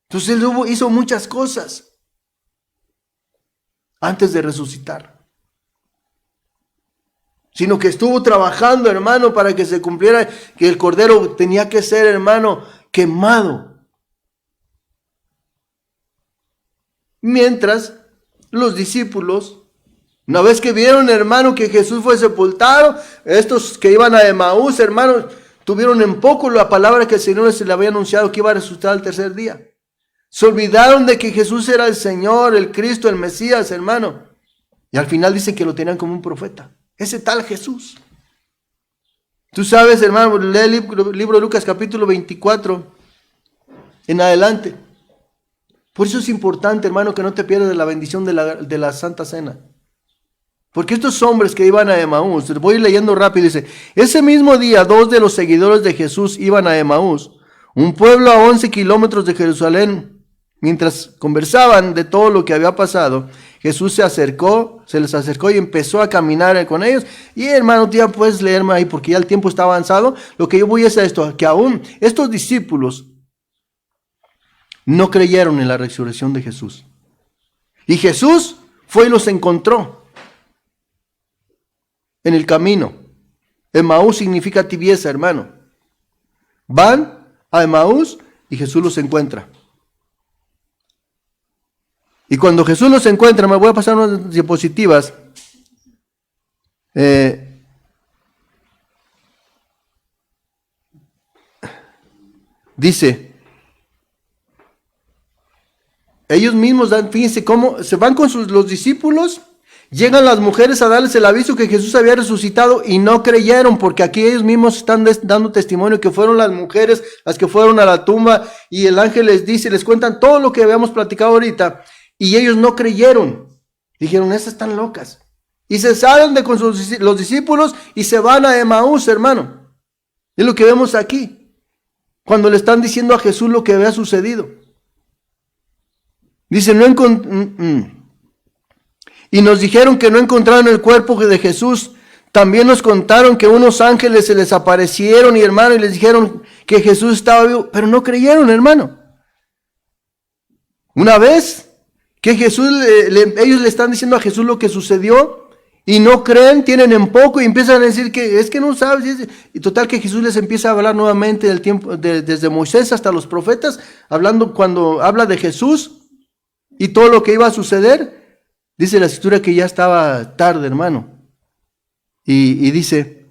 Entonces Él hizo muchas cosas antes de resucitar, sino que estuvo trabajando, hermano, para que se cumpliera que el Cordero tenía que ser, hermano, quemado. Mientras los discípulos, una vez que vieron, hermano, que Jesús fue sepultado, estos que iban a Emaús, hermano, tuvieron en poco la palabra que el Señor se le había anunciado que iba a resucitar al tercer día. Se olvidaron de que Jesús era el Señor, el Cristo, el Mesías, hermano. Y al final dicen que lo tenían como un profeta. Ese tal Jesús. Tú sabes, hermano, lee el libro de Lucas capítulo 24 en adelante. Por eso es importante, hermano, que no te pierdas de la bendición de la Santa Cena. Porque estos hombres que iban a Emaús, voy leyendo rápido, dice, ese mismo día 2 de los seguidores de Jesús iban a Emaús, un pueblo a 11 kilómetros de Jerusalén. Mientras conversaban de todo lo que había pasado, Jesús se les acercó y empezó a caminar con ellos. Y hermano, ya puedes leerme ahí porque ya el tiempo está avanzado. Lo que yo voy es a esto, que aún estos discípulos no creyeron en la resurrección de Jesús. Y Jesús fue y los encontró en el camino. Emaús significa tibieza, hermano. Van a Emaús y Jesús los encuentra. Y cuando Jesús los encuentra, me voy a pasar unas diapositivas. Dice, ellos mismos fíjense cómo se van con los discípulos, llegan las mujeres a darles el aviso que Jesús había resucitado y no creyeron, porque aquí ellos mismos están dando testimonio que fueron las mujeres las que fueron a la tumba y el ángel les dice, les cuentan todo lo que habíamos platicado ahorita. Y ellos no creyeron. Dijeron, esas están locas. Y se salen con los discípulos y se van a Emaús, hermano. Es lo que vemos aquí. Cuando le están diciendo a Jesús lo que había sucedido. Dice, y nos dijeron que no encontraron el cuerpo de Jesús. También nos contaron que unos ángeles se les aparecieron y hermano, y les dijeron que Jesús estaba vivo. Pero no creyeron, hermano. Una vez que Jesús, ellos le están diciendo a Jesús lo que sucedió y no creen, tienen en poco y empiezan a decir que es que no sabes. Y total que Jesús les empieza a hablar nuevamente del tiempo, desde Moisés hasta los profetas, hablando cuando habla de Jesús y todo lo que iba a suceder. Dice la escritura que ya estaba tarde, hermano. Y dice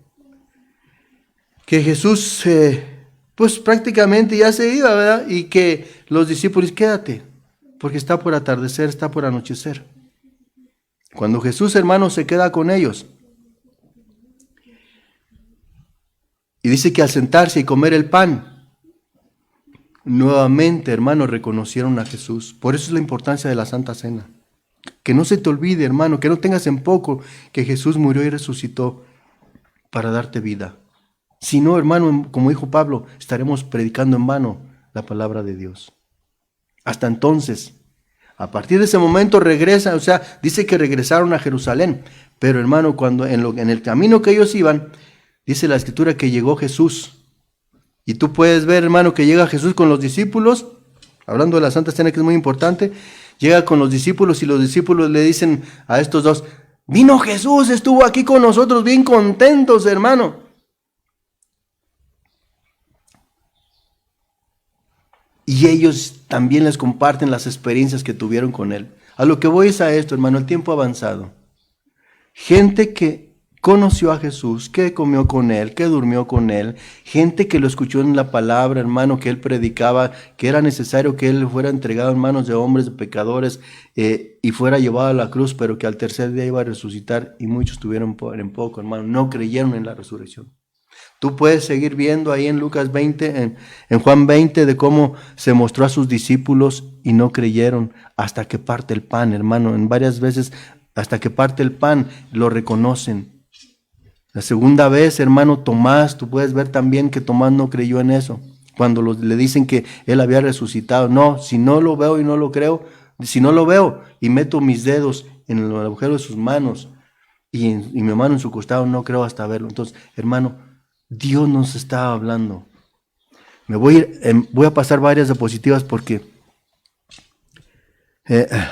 que Jesús, pues prácticamente ya se iba, ¿verdad? Y que los discípulos, quédate. Porque está por atardecer, está por anochecer. Cuando Jesús, hermano, se queda con ellos. Y dice que al sentarse y comer el pan, nuevamente, hermano, reconocieron a Jesús. Por eso es la importancia de la Santa Cena. Que no se te olvide, hermano, que no tengas en poco que Jesús murió y resucitó para darte vida. Si no, hermano, como dijo Pablo, estaremos predicando en vano la palabra de Dios. Hasta entonces, a partir de ese momento regresan, o sea, dice que regresaron a Jerusalén, pero hermano, cuando en el camino que ellos iban, dice la escritura que llegó Jesús. Y tú puedes ver, hermano, que llega Jesús con los discípulos, hablando de la Santa Cena que es muy importante, llega con los discípulos y los discípulos le dicen a estos dos, vino Jesús, estuvo aquí con nosotros bien contentos, hermano. Y ellos también les comparten las experiencias que tuvieron con él. A lo que voy es a esto, hermano, el tiempo avanzado. Gente que conoció a Jesús, que comió con él, que durmió con él. Gente que lo escuchó en la palabra, hermano, que él predicaba, que era necesario que él fuera entregado en manos de hombres, de pecadores, y fuera llevado a la cruz, pero que al tercer día iba a resucitar. Y muchos tuvieron en poco, hermano, no creyeron en la resurrección. Tú puedes seguir viendo ahí en Lucas 20, en Juan 20, de cómo se mostró a sus discípulos y no creyeron hasta que parte el pan, hermano. En varias veces, hasta que parte el pan, lo reconocen. La segunda vez, hermano, Tomás, tú puedes ver también que Tomás no creyó en eso. Cuando le dicen que él había resucitado. No, si no lo veo y no lo creo, si no lo veo y meto mis dedos en el agujero de sus manos y mi mano en su costado, no creo hasta verlo. Entonces, hermano, Dios nos está hablando. Voy a pasar varias diapositivas porque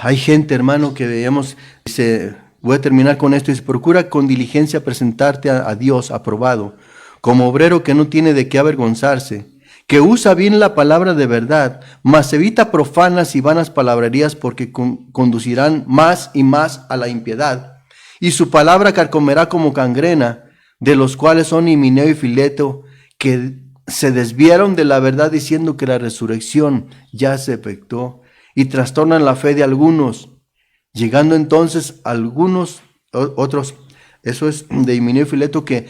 hay gente, hermano, que veíamos, dice, voy a terminar con esto, dice, procura con diligencia presentarte a Dios aprobado, como obrero que no tiene de qué avergonzarse, que usa bien la palabra de verdad, mas evita profanas y vanas palabrerías porque conducirán más y más a la impiedad, y su palabra carcomerá como gangrena, de los cuales son Himeneo y Fileto, que se desviaron de la verdad diciendo que la resurrección ya se efectuó y trastornan la fe de algunos, llegando entonces otros, eso es de Himeneo y Fileto, que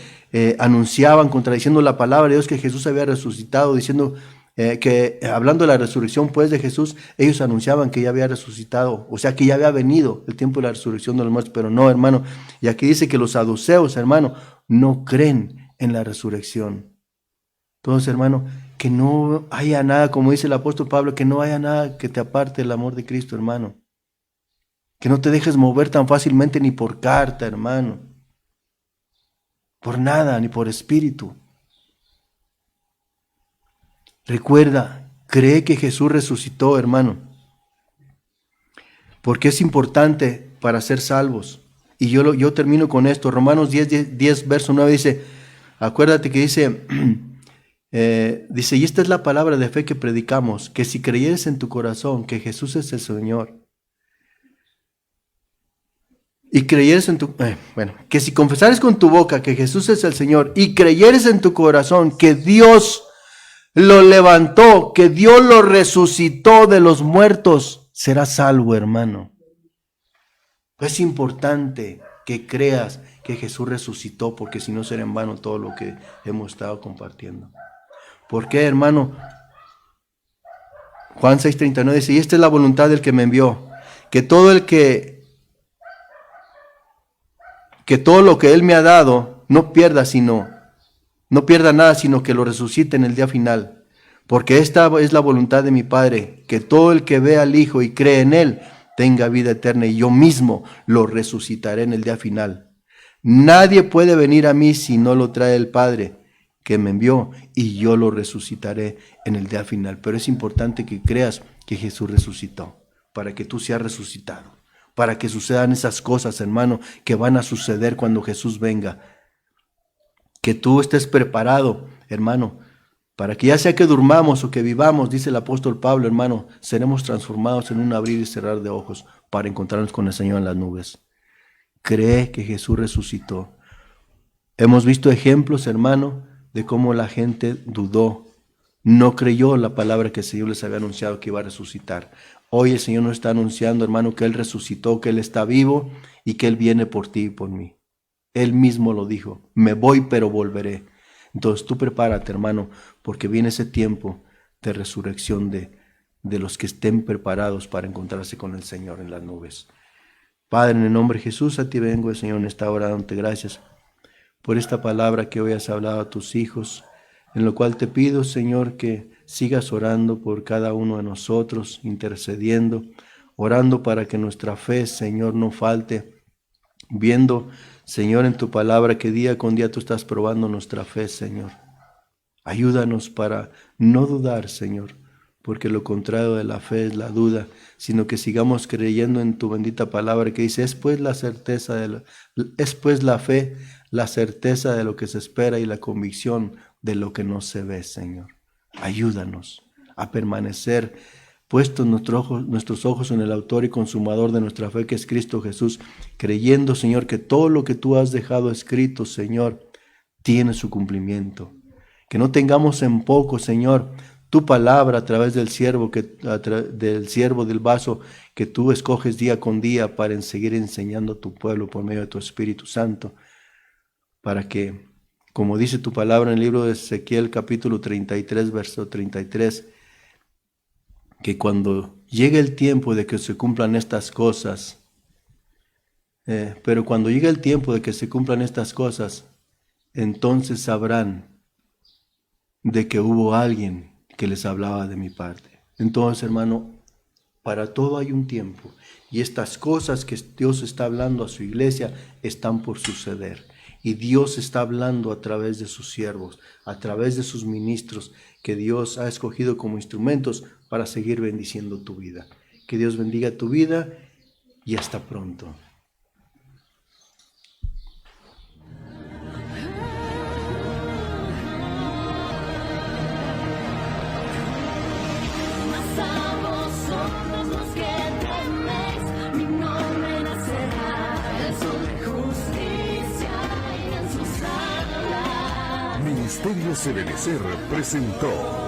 anunciaban, contradiciendo la palabra de Dios, que Jesús había resucitado, diciendo que hablando de la resurrección pues de Jesús, ellos anunciaban que ya había resucitado, o sea que ya había venido el tiempo de la resurrección de los muertos, pero no, hermano. Y aquí dice que los saduceos, hermano, no creen en la resurrección. Entonces, hermano, que no haya nada, como dice el apóstol Pablo, que no haya nada que te aparte del amor de Cristo, hermano. Que no te dejes mover tan fácilmente ni por carta, hermano. Por nada, ni por espíritu. Recuerda, cree que Jesús resucitó, hermano. Porque es importante para ser salvos. Y yo termino con esto. Romanos 10, verso 9 dice, acuérdate que dice, dice, y esta es la palabra de fe que predicamos, que si creyeres en tu corazón que Jesús es el Señor, y creyeres en tu, que si confesares con tu boca que Jesús es el Señor, y creyeres en tu corazón que Dios lo levantó, que Dios lo resucitó de los muertos, serás salvo, hermano. Es importante que creas que Jesús resucitó, porque si no será en vano todo lo que hemos estado compartiendo. ¿Por qué, hermano? Juan 6:39 dice, y esta es la voluntad del que me envió, que todo lo que Él me ha dado no pierda nada, sino que lo resucite en el día final. Porque esta es la voluntad de mi Padre, que todo el que ve al Hijo y cree en Él tenga vida eterna, y yo mismo lo resucitaré en el día final. Nadie puede venir a mí si no lo trae el Padre que me envió, y yo lo resucitaré en el día final. Pero es importante que creas que Jesús resucitó, para que tú seas resucitado, para que sucedan esas cosas, hermano, que van a suceder cuando Jesús venga. Que tú estés preparado, hermano, para que ya sea que durmamos o que vivamos, dice el apóstol Pablo, hermano, seremos transformados en un abrir y cerrar de ojos para encontrarnos con el Señor en las nubes. Cree que Jesús resucitó. Hemos visto ejemplos, hermano, de cómo la gente dudó, no creyó la palabra que el Señor les había anunciado que iba a resucitar. Hoy el Señor nos está anunciando, hermano, que Él resucitó, que Él está vivo y que Él viene por ti y por mí. Él mismo lo dijo, me voy pero volveré. Entonces tú prepárate, hermano, porque viene ese tiempo de resurrección de los que estén preparados para encontrarse con el Señor en las nubes. Padre, en el nombre de Jesús, a ti vengo, Señor, en esta hora dándote gracias por esta palabra que hoy has hablado a tus hijos, en lo cual te pido, Señor, que sigas orando por cada uno de nosotros, intercediendo, orando para que nuestra fe, Señor, no falte, viendo, Señor, en tu palabra que día con día tú estás probando nuestra fe, Señor. Ayúdanos para no dudar, Señor, porque lo contrario de la fe es la duda, sino que sigamos creyendo en tu bendita palabra que dice, es pues la fe, la certeza de lo que se espera y la convicción de lo que no se ve, Señor. Ayúdanos a permanecer puestos nuestros ojos en el autor y consumador de nuestra fe, que es Cristo Jesús, creyendo, Señor, que todo lo que tú has dejado escrito, Señor, tiene su cumplimiento. Que no tengamos en poco, Señor, tu palabra a través del siervo del vaso que tú escoges día con día para seguir enseñando a tu pueblo por medio de tu Espíritu Santo, para que, como dice tu palabra en el libro de Ezequiel capítulo 33, verso 33, que cuando llegue el tiempo de que se cumplan estas cosas, pero cuando llegue el tiempo de que se cumplan estas cosas, entonces sabrán de que hubo alguien que les hablaba de mi parte. Entonces, hermano, para todo hay un tiempo, y estas cosas que Dios está hablando a su iglesia están por suceder. Y Dios está hablando a través de sus siervos, a través de sus ministros, que Dios ha escogido como instrumentos para seguir bendiciendo tu vida. Que Dios bendiga tu vida y hasta pronto. Ministerio Ebenecer presentó